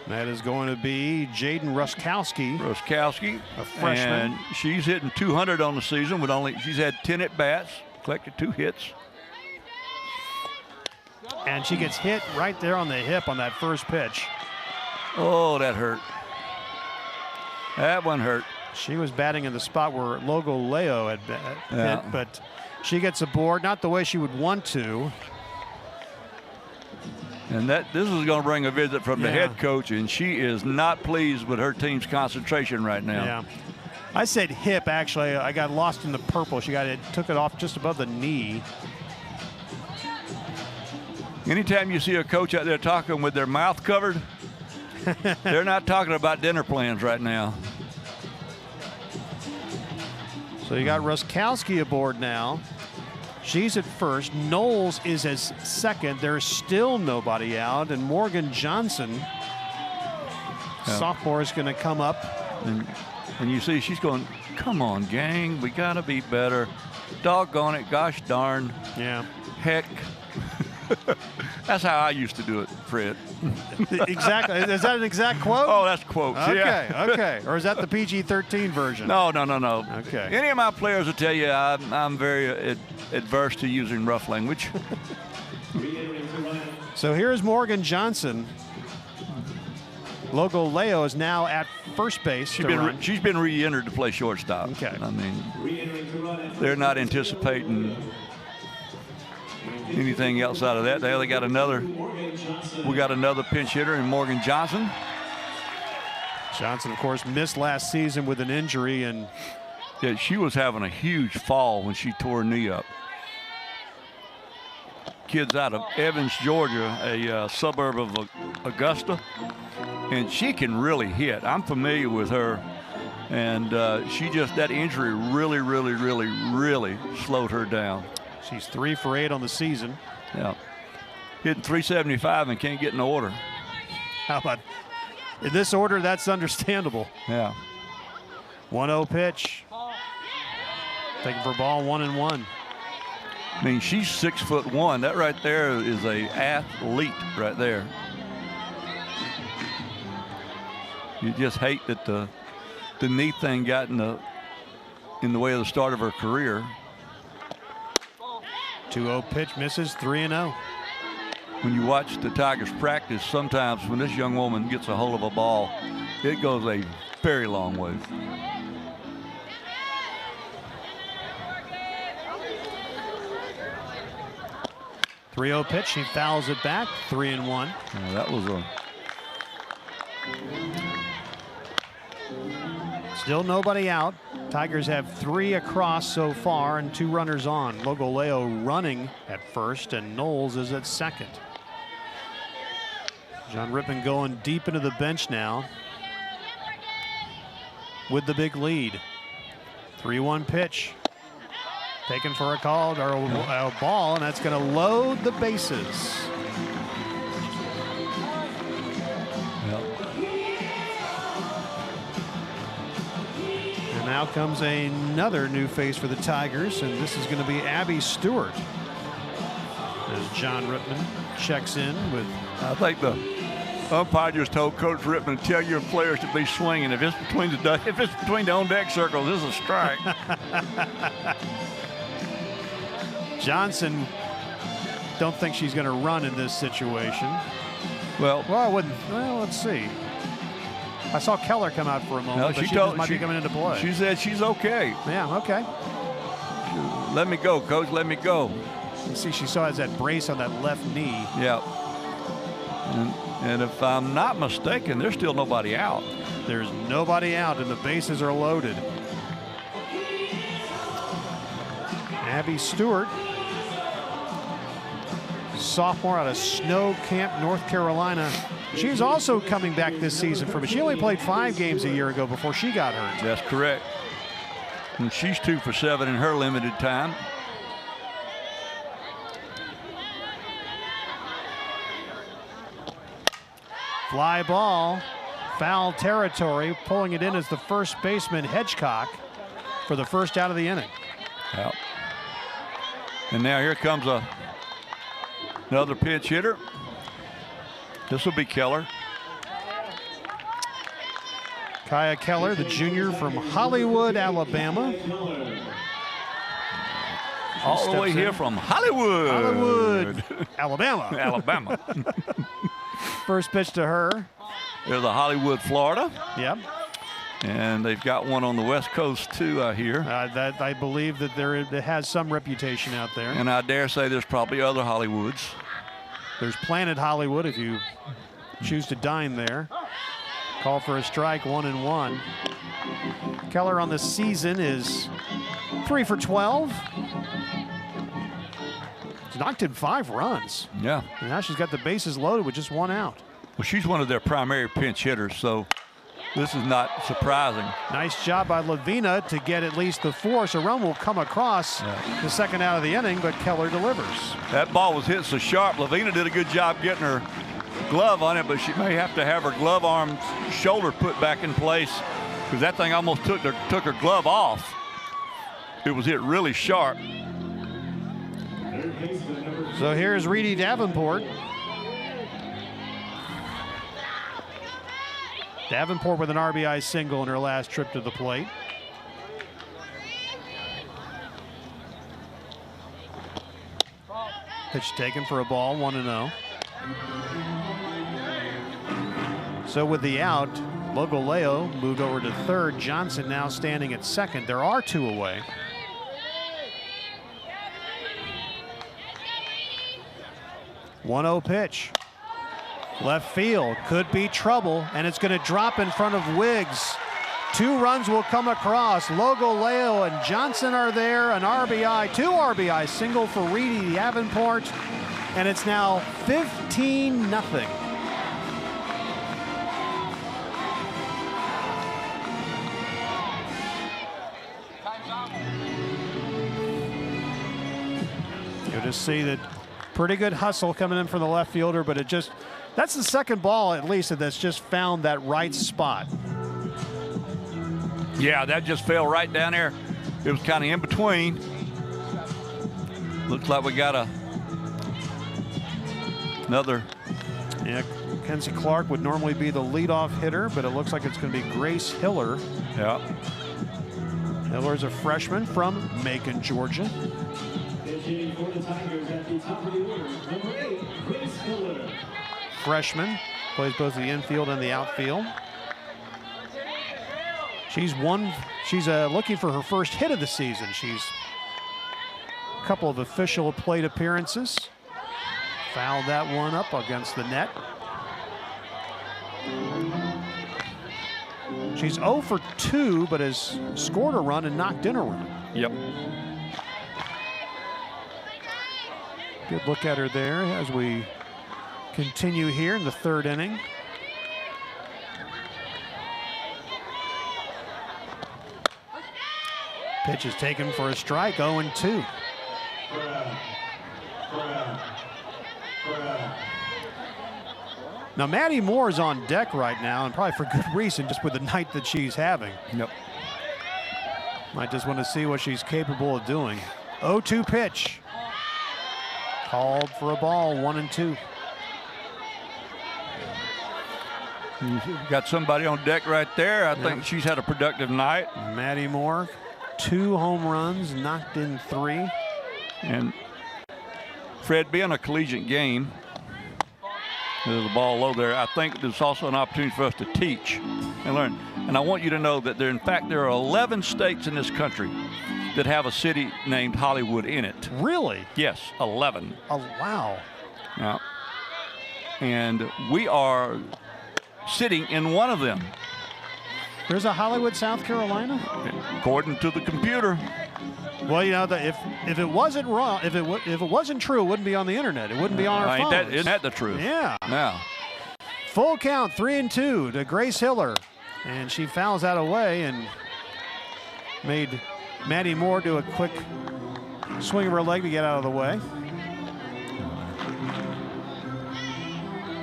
That is going to be Jaden Ruskowski. A freshman. And she's hitting 200 on the season she's had 10 at-bats, collected 2 hits. And she gets hit right there on the hip on that first pitch. Oh, that hurt. That one hurt. She was batting in the spot where Logo Leo had hit, but she gets aboard, not the way she would want to. And this is going to bring a visit from the head coach, and she is not pleased with her team's concentration right now. Yeah. I said hip, actually. I got lost in the purple. She took it off just above the knee. Anytime you see a coach out there talking with their mouth covered, they're not talking about dinner plans right now. So you got Ruskowski aboard now. She's at first. Knowles is as second. There's still nobody out. And Morgan Johnson, sophomore, is going to come up. And you see she's going, come on, gang. We got to be better. Doggone it. Gosh darn. Yeah. Heck. That's how I used to do it, Fred. Exactly. Is that an exact quote? Oh, that's quotes. Okay, yeah. okay. Or is that the PG-13 version? No. Okay. Any of my players will tell you I'm very adverse to using rough language. So here's Morgan Johnson. Logo Leo is now at first base. She's been re-entered to play shortstop. Okay. I mean, they're not anticipating anything else out of that. We got another pinch hitter in Morgan Johnson. Johnson, of course, missed last season with an injury, and yeah, she was having a huge fall when she tore her knee up. Kid's out of Evans, Georgia, a suburb of Augusta, and she can really hit. I'm familiar with her, and that injury really slowed her down. She's 3 for 8 on the season. Yeah. Hitting 375 and can't get in the order. How about in this order? That's understandable. Yeah. 1-0 pitch. Taking for ball 1-1. I mean, she's 6'1". That right there is a athlete right there. You just hate that the knee thing got in the way of the start of her career. 2-0 pitch, misses. 3-0. When you watch the Tigers practice, sometimes when this young woman gets a hold of a ball, it goes a very long way. .30 pitch, he fouls it back. 3-1. Yeah, that was Still nobody out. Tigers have 3 across so far and 2 runners on. Logo Leo running at first, and Knowles is at second. John Rippon going deep into the bench now with the big lead. 3-1 pitch. Taken for a call or a ball, and that's going to load the bases. Now comes another new face for the Tigers, and this is going to be Abby Stewart. As John Rippon checks in with. I think the umpire just told Coach Rippon to tell your players to be swinging. If it's between the on deck circles, this is a strike. Johnson, don't think she's going to run in this situation. Well, I wouldn't. Well, let's see. I saw Keller come out for a moment, but she might be coming into play. She said she's okay. Yeah, okay. Let me go, Coach. Let me go. You see, she still has that brace on that left knee. Yeah. And if I'm not mistaken, there's still nobody out. There's nobody out, and the bases are loaded. Abby Stewart, sophomore out of Snow Camp, North Carolina. She's also coming back this season from it. She only played 5 games a year ago before she got hurt. That's correct. And she's 2 for 7 in her limited time. Fly ball, foul territory. Pulling it in as the first baseman, Hedgecock, for the first out of the inning. Yep. And now here comes another pinch hitter. This will be Keller. Kaya Keller, the junior from Hollywood, Alabama. All the way here from Hollywood. Alabama. Alabama. First pitch to her. There's a Hollywood, Florida. Yep. And they've got one on the West Coast, too, I hear. That I believe that it has some reputation out there. And I dare say there's probably other Hollywoods. There's Planet Hollywood if you choose to dine there. Call for a strike, 1-1. Keller on the season is 3 for 12. She's knocked in 5 runs. Yeah. And now she's got the bases loaded with just 1 out. Well, she's one of their primary pinch hitters, so this is not surprising. Nice job by Lavina to get at least the force. A run will come across the second out of the inning, but Keller delivers. That ball was hit so sharp. Lavina did a good job getting her glove on it, but she may have to have her glove arm shoulder put back in place because that thing almost took her glove off. It was hit really sharp. So here's Reedy Davenport. Davenport with an RBI single in her last trip to the plate. Pitch taken for a ball, 1-0. So with the out, Logoleo moved over to third. Johnson now standing at second. There are 2 away. One-0 pitch. Left field, could be trouble, and it's going to drop in front of Wiggs. 2 runs will come across. Logoleo and Johnson are there. An RBI, 2 RBI single for Reedy Davenport, and it's now 15-0. You'll just see that pretty good hustle coming in from the left fielder, but that's the second ball at least that's just found that right spot. Yeah, that just fell right down there. It was kind of in between. Looks like we got another. Yeah, Kenzie Clark would normally be the leadoff hitter, but it looks like it's going to be Grace Hiller. Yeah. Hiller's a freshman from Macon, Georgia. For the Tigers at the top of the order, number 8, Grace Hiller. Freshman, plays both the infield and the outfield. She's looking for her first hit of the season. She's a couple of official plate appearances. Fouled that one up against the net. She's 0 for 2, but has scored a run and knocked in a run. Yep. Good look at her there as we continue here in the third inning. Pitch is taken for a strike, 0-2. Now Maddie Moore is on deck right now, and probably for good reason, just with the night that she's having. Yep. Might just want to see what she's capable of doing. 0-2 pitch. Called for a ball, 1-2. Got somebody on deck right there. I think she's had a productive night. Maddie Moore, 2 home runs, knocked in 3. And Fred, being a collegiate game, there's a ball low there. I think there's also an opportunity for us to teach and learn. And I want you to know that there are 11 states in this country that have a city named Hollywood in it. Really? Yes, 11. Oh, wow. Now, and we are sitting in one of them. There's a Hollywood, South Carolina? According to the computer. Well, you know, if it wasn't wrong, if it wasn't true, it wouldn't be on the internet. It wouldn't be on our phones. Isn't that the truth? Yeah. Now. Full count, 3-2 to Grace Hiller. And she fouls that away and made Maddie Moore do a quick swing of her leg to get out of the way.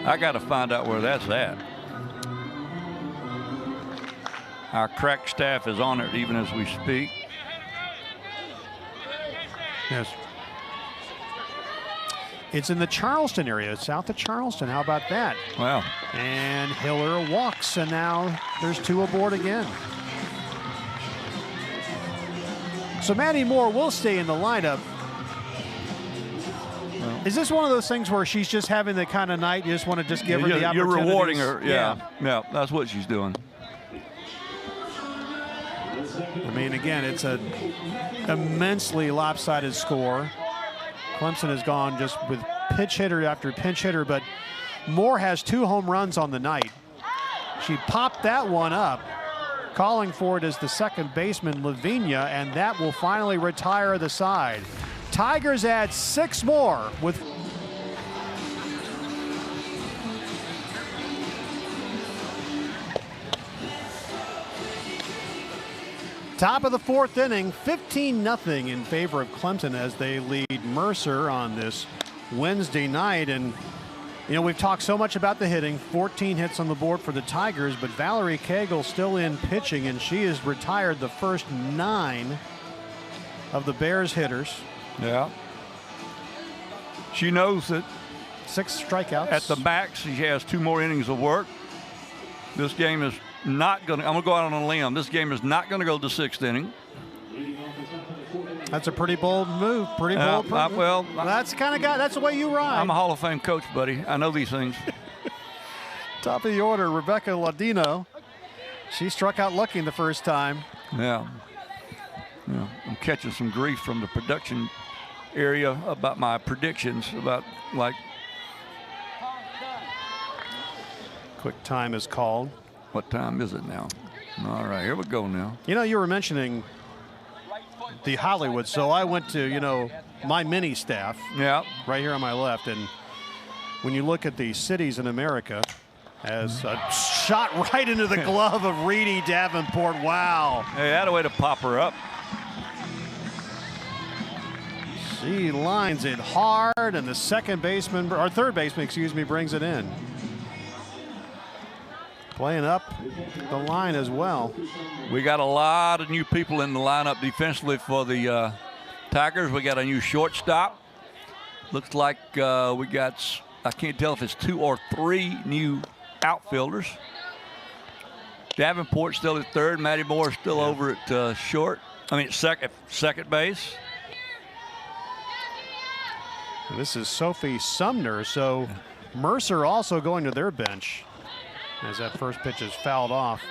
I got to find out where that's at. Our crack staff is on it even as we speak. Yes. It's in the Charleston area, south of Charleston. How about that? Wow. And Hiller walks, and now there's 2 aboard again. So Maddie Moore will stay in the lineup. Well, is this one of those things where she's just having the kind of night you just want to just give her the opportunity? You're rewarding her. Yeah, that's what she's doing. I mean, again, it's an immensely lopsided score. Clemson has gone just with pinch hitter after pinch hitter, but Moore has 2 home runs on the night. She popped that one up. Calling for it is the second baseman, Lavinia, and that will finally retire the side. Tigers add 6 more with top of the 4th inning, 15-0 in favor of Clemson as they lead Mercer on this Wednesday night. And you know, we've talked so much about the hitting, 14 hits on the board for the Tigers, but Valerie Cagle still in pitching, and she has retired the first 9 of the Bears hitters. Yeah. She knows that 6 strikeouts. at the max, she has 2 more innings of work. This game is not going to, I'm going to go out on a limb. This game is not going to go to the 6th inning. That's a pretty bold move. Pretty bold. Well, that's the kind of guy. That's the way you ride. I'm a Hall of Fame coach, buddy. I know these things. Top of the order, Rebecca Ladino. She struck out looking the first time. Yeah. I'm catching some grief from the production area about my predictions about like. Quick time is called. What time is it now? All right, here we go now. You know, you were mentioning the Hollywood, so I went to, you know, my mini staff. Yeah. Right here on my left, and when you look at the cities in America, as a shot right into the glove of Reedy Davenport. Wow. Hey, that a way to pop her up. She lines it hard, and the second baseman, or third baseman, excuse me, brings it in. Playing up the line as well. We got a lot of new people in the lineup defensively for the Tigers. We got a new shortstop. Looks like we got, I can't tell if it's 2 or 3 new outfielders. Davenport still at third. Maddie Moore still over at second base. And this is Sophie Sumner. So Mercer also going to their bench as that first pitch is fouled off.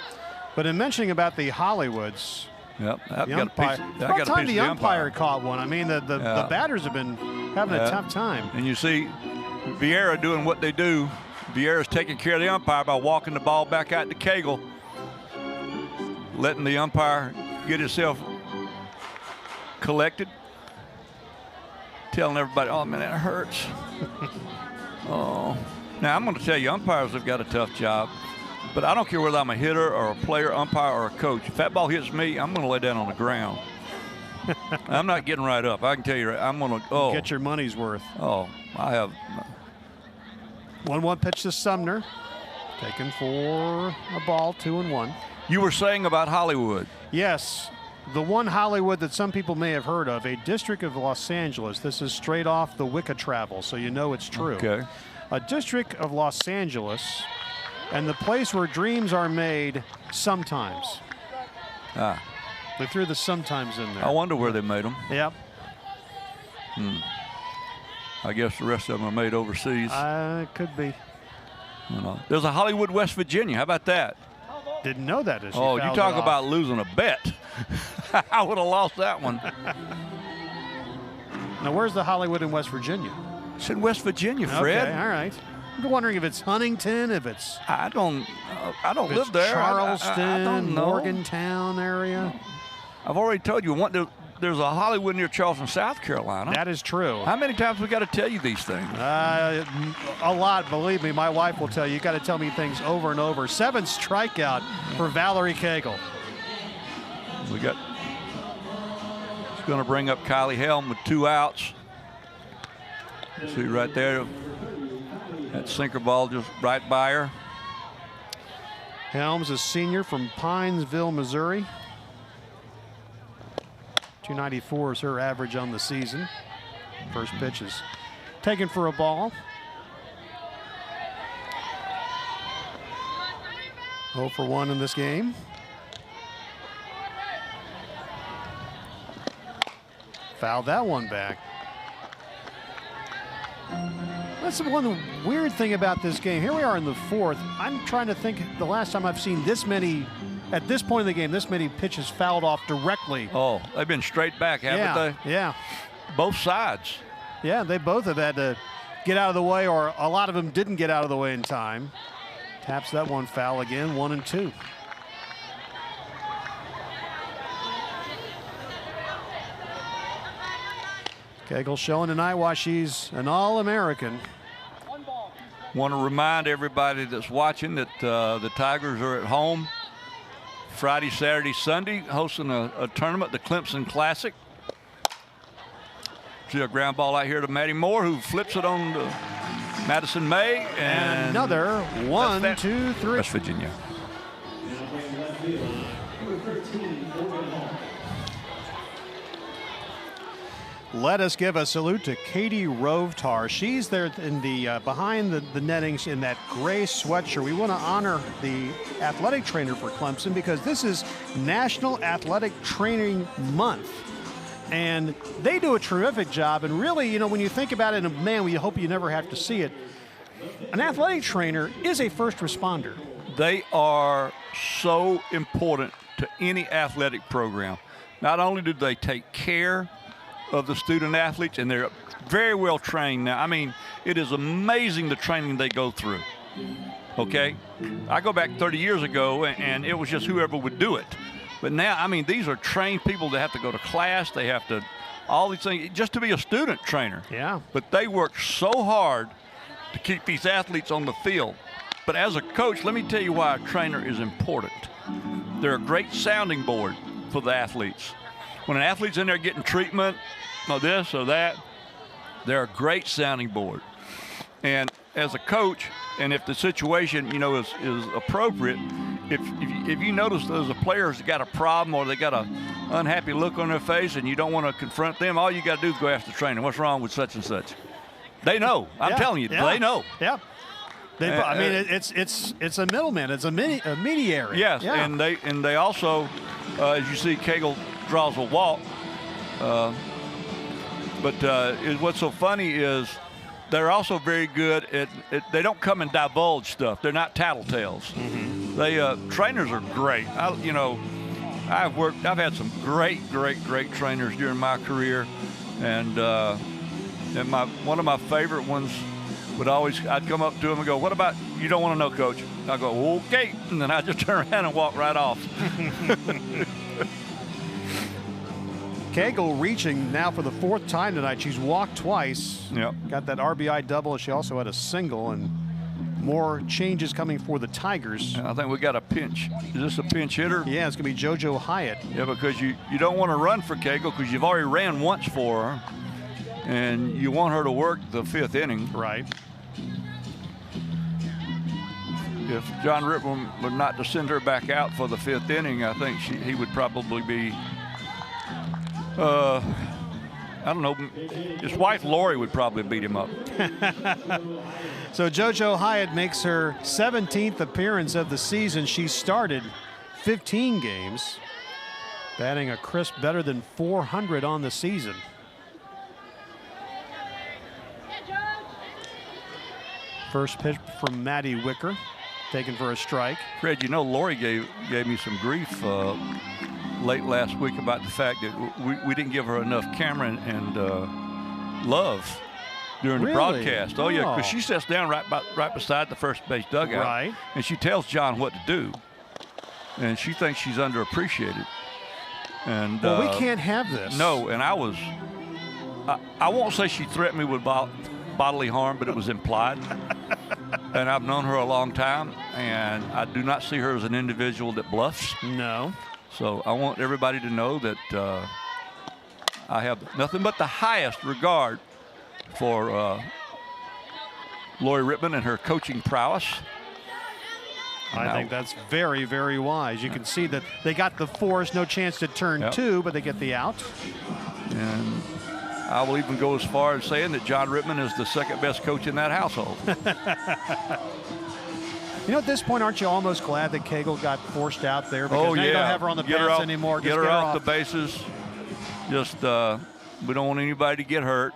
But in mentioning about the Hollywoods, yep, the umpire, it's about time the umpire caught one. I mean, the batters have been having a tough time. And you see Vieira doing what they do. Vieira's taking care of the umpire by walking the ball back out to Cagle, letting the umpire get himself collected, telling everybody, oh, man, that hurts. Oh. Now, I'm going to tell you, umpires have got a tough job, but I don't care whether I'm a hitter or a player, umpire, or a coach. If that ball hits me, I'm going to lay down on the ground. I'm not getting right up. I can tell you, I'm going to get your money's worth. Oh, I have. 1-1 pitch to Sumner, taken for a ball, 2-1. You were saying about Hollywood. Yes, the one Hollywood that some people may have heard of, a district of Los Angeles. This is straight off the Wicca Travel, so you know it's true. Okay. A district of Los Angeles, and the place where dreams are made sometimes. Ah. They threw the sometimes in there. I wonder where they made them. Yep. I guess the rest of them are made overseas. Could be. You know. There's a Hollywood, West Virginia. How about that? Didn't know that. Oh, you talk about losing a bet. I would have lost that one. Now, where's the Hollywood in West Virginia? It's in West Virginia, Fred. Okay, all right. I'm wondering if it's Huntington, if it's. I don't live there. Charleston, I don't know. Morgantown area. I've already told you there's a Hollywood near Charleston, South Carolina. That is true. How many times we got to tell you these things? A lot, believe me. My wife will tell you. You got to tell me things over and over. 7 strikeout for Valerie Cagle. We got. It's going to bring up Kylie Helm with 2 outs. See right there, that sinker ball just right by her. Helms, a senior from Pinesville, Missouri. 294 is her average on the season. First pitch is taken for a ball. 0 for 1 in this game. Fouled that one back. That's one weird thing about this game. Here we are in the 4th. I'm trying to think the last time I've seen this many at this point in the game, this many pitches fouled off directly. Oh, they've been straight back, haven't they? Yeah. Both sides. Yeah, they both have had to get out of the way, or a lot of them didn't get out of the way in time. Taps that one foul again, 1-2. Cagle showing tonight why she's an All-American. Want to remind everybody that's watching that the Tigers are at home Friday, Saturday, Sunday, hosting a tournament, the Clemson Classic. See a ground ball out here to Maddie Moore, who flips it on to Madison May. And another 1, 2, 3. West Virginia. Now playing left field, number 13, Morgan Hall. Let us give a salute to Katie Rovtar. She's there in the behind the nettings in that gray sweatshirt. We want to honor the athletic trainer for Clemson because this is National Athletic Training Month. And they do a terrific job. And really, you know, when you think about it, and man, we hope you never have to see it, an athletic trainer is a first responder. They are so important to any athletic program. Not only do they take care of the student athletes, and they're very well trained now. I mean, it is amazing the training they go through. Okay? I go back 30 years ago, and it was just whoever would do it. But now, I mean, these are trained people that have to go to class. They have to, all these things, just to be a student trainer. Yeah. But they work so hard to keep these athletes on the field. But as a coach, let me tell you why a trainer is important. They're a great sounding board for the athletes. When an athlete's in there getting treatment, or this or that, they're a great sounding board. And as a coach, and if the situation, you know, is appropriate, if you notice there's a player's got a problem or they got a unhappy look on their face and you don't want to confront them, all you got to do is go after the trainer. What's wrong with such and such? They know. I'm telling you, they know. Yeah. I mean, it's a middleman. It's a mediary. Yes, yeah. and they also, as you see, Cagle draws a walk. What's so funny is they're also very good at they don't come and divulge stuff. They're not tattletales. Mm-hmm. They trainers are great. I've had some great trainers during my career, and one of my favorite ones would I'd come up to him and go, "What about you? Don't want to know, Coach?" I go, "Okay," and then I just turn around and walk right off. Cagle reaching now for the 4th time tonight. She's walked twice. Yep. Got that RBI double. She also had a single, and more changes coming for the Tigers. I think we got a pinch. Is this a pinch hitter? Yeah, it's going to be JoJo Hyatt. Yeah, because you don't want to run for Cagle because you've already ran once for her, and you want her to work the 5th inning. Right. If John Rippon were not to send her back out for the 5th inning, I think he would probably be I don't know. His wife, Lori, would probably beat him up. So JoJo Hyatt makes her 17th appearance of the season. She started 15 games, batting a crisp better than 400 on the season. First pitch from Maddie Wicker, taken for a strike. Fred, you know, Lori gave me some grief late last week about the fact that we didn't give her enough camera and love during the broadcast. Oh, yeah, because she sits down right beside the first base dugout. Right. And she tells John what to do. And she thinks she's underappreciated. And well, we can't have this. No, and I won't say she threatened me with bodily harm, but it was implied. And I've known her a long time, and I do not see her as an individual that bluffs. No. So I want everybody to know that I have nothing but the highest regard for Lori Rippon and her coaching prowess. I think that's very, very wise. You can see that they got the force, no chance to turn two, but they get the out. And I will even go as far as saying that John Rippon is the 2nd best coach in that household. You know, at this point, aren't you almost glad that Cagle got forced out there? Because now you don't have her on the bats anymore. Get her off the bases. Just, we don't want anybody to get hurt.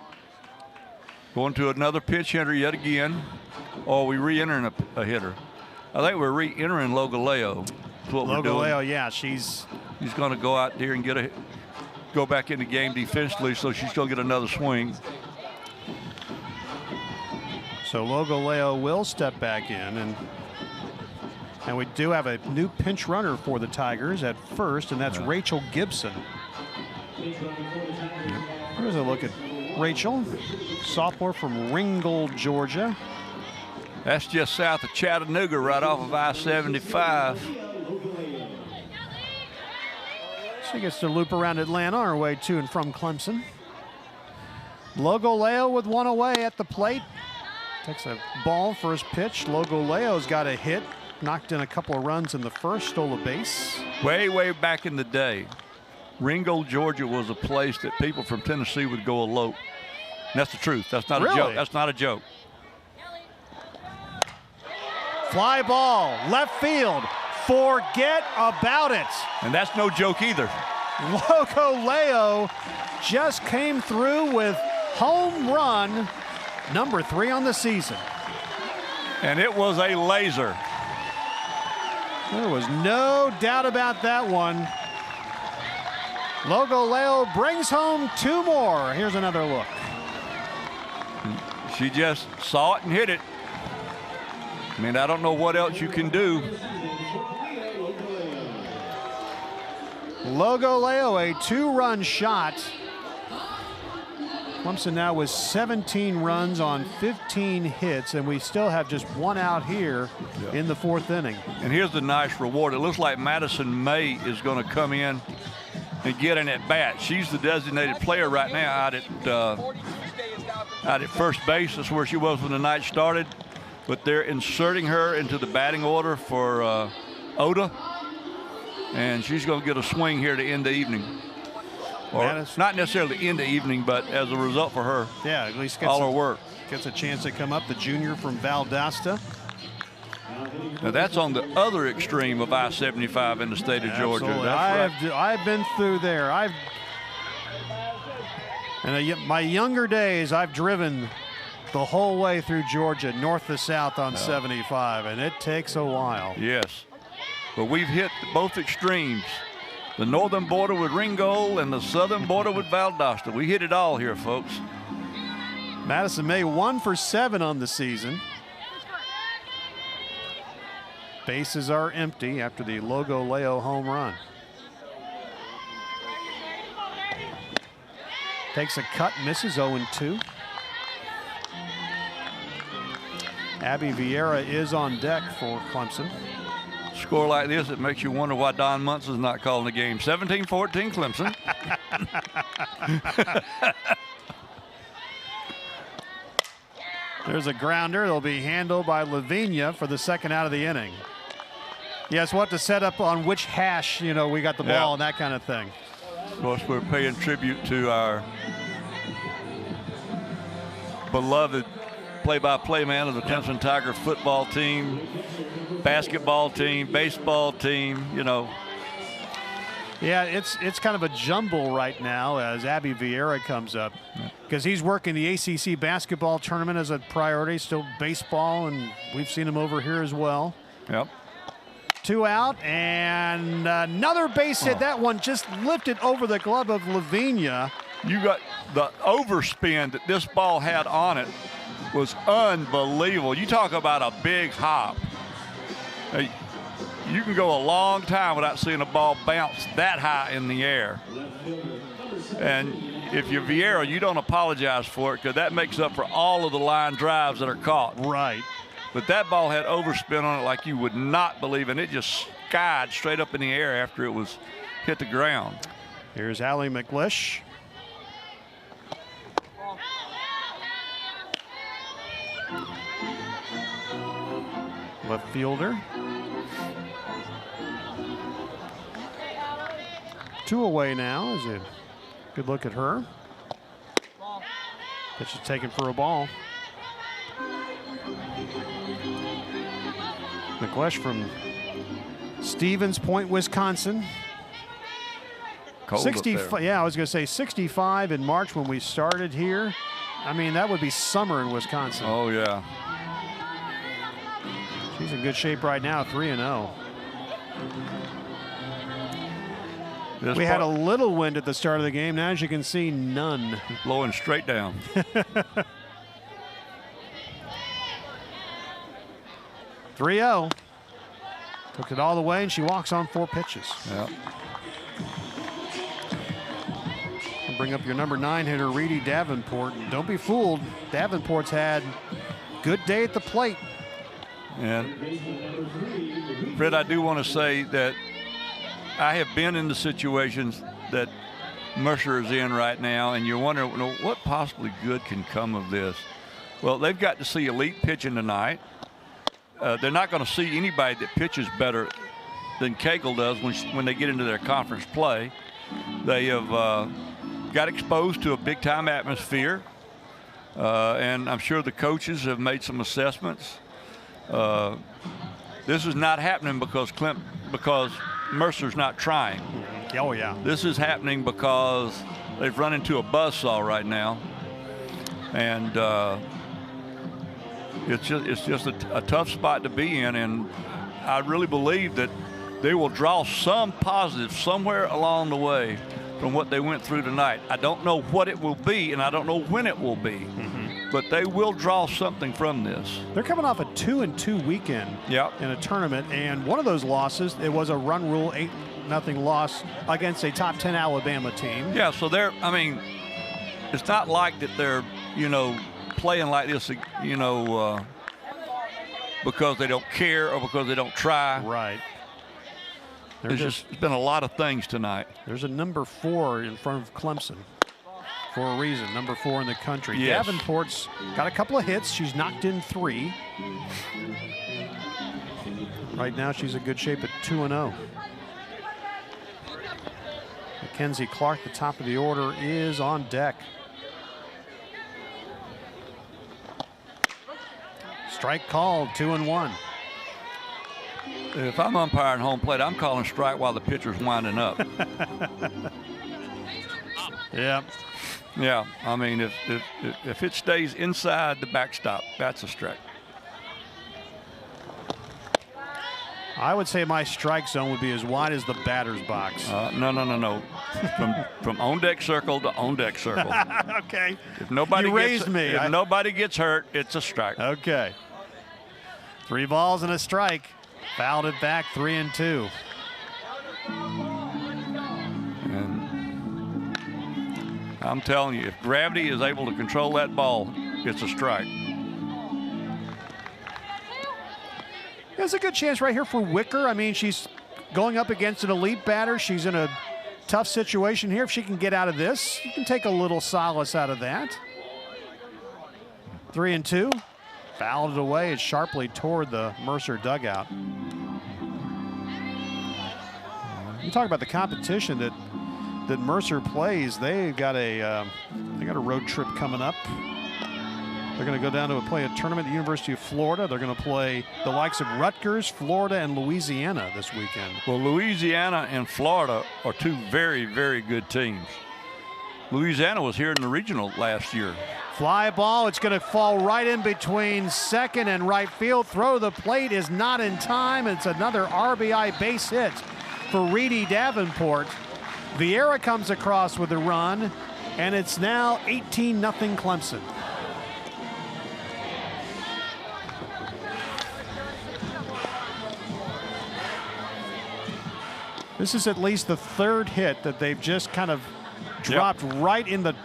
Going to another pinch hitter yet again. Or are we re-entering a hitter? I think we're re-entering Logaleo. That's what we're doing. Logoleo, yeah, he's going to go out here and go back in the game defensively, so she's going to get another swing. So Logoleo will step back in, and we do have a new pinch runner for the Tigers at first, and that's Rachel Gibson. Here's a look at Rachel, sophomore from Ringgold, Georgia. That's just south of Chattanooga, right off of I-75. She gets to loop around Atlanta on her way to and from Clemson. Logoleo with one away at the plate. Takes a ball first pitch. Logoleo's got a hit. Knocked in a couple of runs in the first, stole a base. Way back in the day, Ringgold, Georgia was a place that people from Tennessee would go elope. And that's the truth. That's not a joke. That's not a joke. Fly ball, left field. Forget about it. And that's no joke either. Logoleo just came through with home run number 3 on the season. And it was a laser. There was no doubt about that one. Logoleo brings home 2 more. Here's another look. She just saw it and hit it. I mean, I don't know what else you can do. Logoleo, a 2-run shot. Clemson now with 17 runs on 15 hits, and we still have just 1 out here in the 4th inning. And here's the nice reward. It looks like Madison May is going to come in and get an at-bat. She's the designated player right now out at first base. That's where she was when the night started. But they're inserting her into the batting order for Oda, and she's going to get a swing here to end the evening. Or not necessarily end the evening, but as a result for her. Yeah, at least all her work. Gets a chance to come up, the junior from Valdosta. Now that's on the other extreme of I-75 in the state of Georgia. I've been through there. In my younger days, I've driven the whole way through Georgia, north to south on 75, and it takes a while. Yes, but we've hit both extremes. The northern border with Ringgold and the southern border with Valdosta. We hit it all here, folks. Madison May 1 for 7 on the season. Bases are empty after the Logoleo home run. Takes a cut, misses 0-2. Abby Vieira is on deck for Clemson. Score like this, it makes you wonder why Don Muntz is not calling the game. 17-14 Clemson. There's a grounder. It'll be handled by Lavinia for the 2nd out of the inning. Yes, we'll have to set up on which hash, we got the ball and that kind of thing. Of course, we're paying tribute to our beloved play-by-play man of the Clemson Tiger football team, basketball team, baseball team, Yeah, it's kind of a jumble right now as Abby Vieira comes up because he's working the ACC basketball tournament as a priority, still baseball, and we've seen him over here as well. Yep. 2 out and another base hit. That one just lifted over the glove of Lavinia. You got the overspin that this ball had on it was unbelievable. You talk about a big hop. Hey, you can go a long time without seeing a ball bounce that high in the air. And if you're Vieira, you don't apologize for it because that makes up for all of the line drives that are caught. Right. But that ball had overspin on it like you would not believe, and it just skied straight up in the air after it was hit the ground. Here's Allie McLish. Left fielder. 2 away now. Is a good look at her. Pitch is taken for a ball. McLesh from Stevens Point, Wisconsin. Cold 65. Yeah, I was going to say 65 in March when we started here. I mean, that would be summer in Wisconsin. Oh, yeah. She's in good shape right now, 3-0. We had a little wind at the start of the game. Now, as you can see, none. Blowing straight down. 3-0. Took it all the way, and she walks on 4 pitches. Yeah. Bring up your number 9 hitter, Reedy Davenport. Don't be fooled. Davenport's had a good day at the plate. And Fred, I do want to say that I have been in the situations that Mercer is in right now, and you're wondering, you know, what possibly good can come of this? Well, they've got to see elite pitching tonight. They're not going to see anybody that pitches better than Cagle does when they get into their conference play. They have got exposed to a big-time atmosphere, and I'm sure the coaches have made some assessments. This is not happening because Mercer's not trying. Oh, yeah. This is happening because they've run into a buzzsaw right now, and it's just a tough spot to be in. And I really believe that they will draw some positive somewhere along the way from what they went through tonight. I don't know what it will be, and I don't know when it will be. But they will draw something from this. They're coming off a 2-2 weekend in a tournament, and one of those losses, it was a run rule 8-0 loss against a top 10 Alabama team. Yeah, so I mean, it's not like that they're, you know, playing like this, you know, because they don't care or because they don't try. Right. There's been a lot of things tonight. There's a number 4 in front of Clemson. For a reason, number 4 in the country. Yes. Davenport's got a couple of hits. She's knocked in 3. Right now, she's in good shape at 2-0. Mackenzie Clark, the top of the order, is on deck. Strike called, 2-1. If I'm umpiring home plate, I'm calling strike while the pitcher's winding up. Yeah. Yeah, I mean, if it stays inside the backstop, that's a strike. I would say my strike zone would be as wide as the batter's box. No. From on deck circle to on deck circle. Okay. If nobody nobody gets hurt, it's a strike. Okay. 3 balls and a strike. Fouled it back, 3-2. I'm telling you, if gravity is able to control that ball, it's a strike. There's a good chance right here for Wicker. I mean, she's going up against an elite batter. She's in a tough situation here. If she can get out of this, you can take a little solace out of that. 3-2. Fouled it away. It's sharply toward the Mercer dugout. You talk about the competition that Mercer plays. They got a road trip coming up. They're going to go down to play a tournament at the University of Florida. They're going to play the likes of Rutgers, Florida, and Louisiana this weekend. Well, Louisiana and Florida are 2 very, very good teams. Louisiana was here in the regional last year. Fly ball. It's going to fall right in between second and right field. Throw to the plate is not in time. It's another RBI base hit for Reedy Davenport. Vieira comes across with a run, and it's now 18-0 Clemson. This is at least the 3rd hit that they've just kind of dropped right in the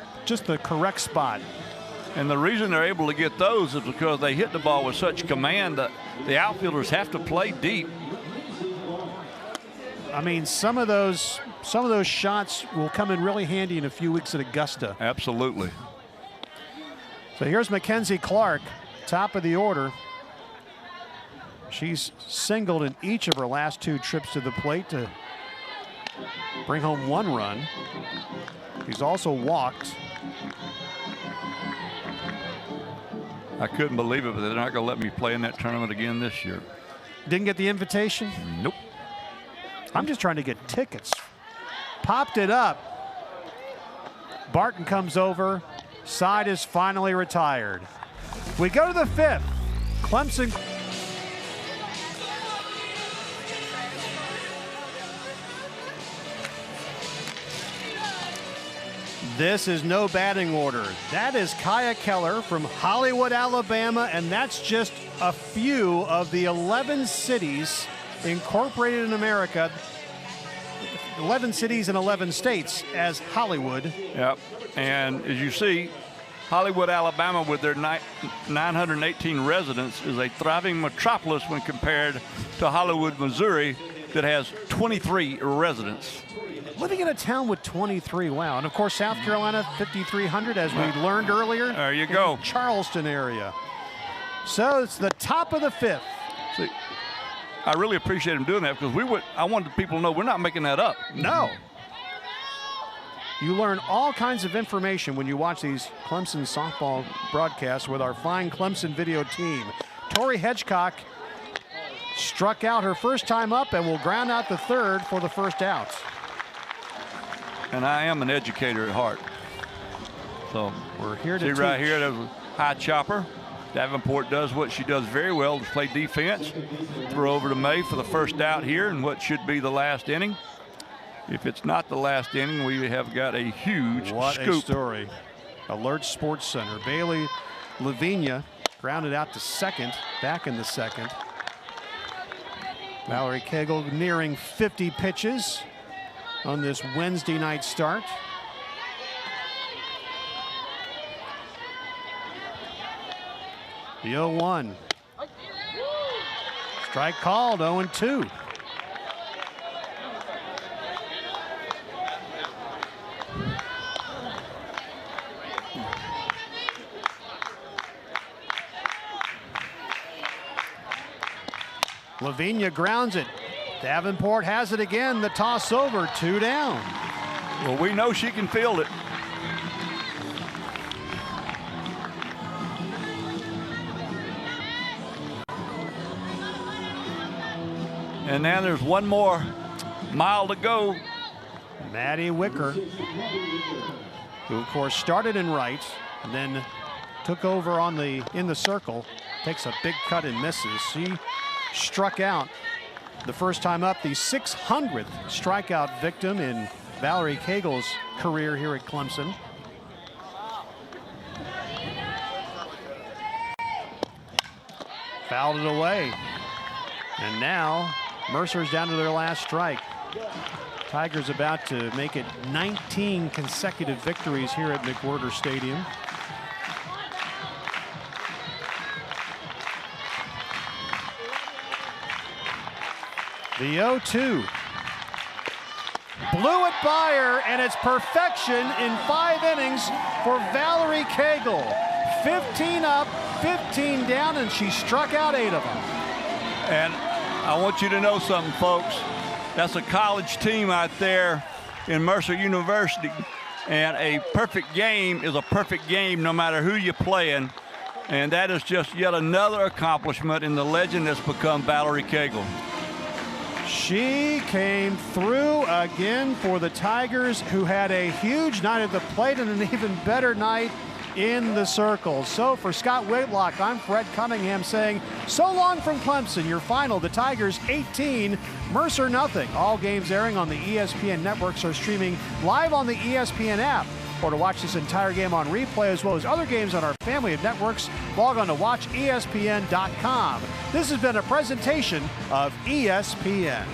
correct spot. And the reason they're able to get those is because they hit the ball with such command that the outfielders have to play deep. I mean, some of those shots will come in really handy in a few weeks at Augusta. Absolutely. So here's Mackenzie Clark, top of the order. She's singled in each of her last 2 trips to the plate to bring home 1 run. She's also walked. I couldn't believe it, but they're not going to let me play in that tournament again this year. Didn't get the invitation? Nope. I'm just trying to get tickets. Popped it up. Barton comes over. Side is finally retired. We go to the 5th. Clemson. This is no batting order. That is Kaya Keller from Hollywood, Alabama, and that's just a few of the 11 cities incorporated in America, 11 cities in 11 states as Hollywood. Yep, and as you see, Hollywood, Alabama, with their 918 residents, is a thriving metropolis when compared to Hollywood, Missouri, that has 23 residents. Living in a town with 23, wow. And of course, South Carolina, 5,300, as we learned earlier. There you go. Charleston area. So it's the top of the 5th. See, I really appreciate him doing that because I wanted people to know we're not making that up. No. You learn all kinds of information when you watch these Clemson softball broadcasts with our fine Clemson video team. Tori Hedgecock struck out her first time up and will ground out the third for the first out. And I am an educator at heart. So we're here to see teach. Right here, there's a high chopper. Davenport does what she does very well, to play defense. Throw over to May for the first out here in what should be the last inning. If it's not the last inning, we have got a huge scoop. What a story. Alert Sports Center. Bailey Lavinia grounded out to second, back in the second. Valerie Cagle nearing 50 pitches on this Wednesday night start. The 0-1. Strike called, 0-2. Lavinia grounds it. Davenport has it again. The toss over, 2 down. Well, we know she can field it. And now there's one more mile to go. Maddie Wicker, who of course started in right and then took over in the circle, takes a big cut and misses. She struck out the first time up, the 600th strikeout victim in Valerie Cagle's career here at Clemson. Fouled it away. And now Mercer's down to their last strike. Tigers about to make it 19 consecutive victories here at McWhorter Stadium. The 0-2. Blew it by her, and it's perfection in 5 innings for Valerie Cagle. 15 up, 15 down, and she struck out 8 of them. And I want you to know something, folks. That's a college team out there in Mercer University. And a perfect game is a perfect game no matter who you're playing. And that is just yet another accomplishment in the legend that's become Valerie Cagle. She came through again for the Tigers, who had a huge night at the plate and an even better night in the circle. So for Scott Whitlock, I'm Fred Cunningham saying so long from Clemson. Your final, the Tigers 18, Mercer nothing. All games airing on the ESPN networks are streaming live on the ESPN app. Or to watch this entire game on replay as well as other games on our family of networks, log on to watchespn.com. This has been a presentation of ESPN.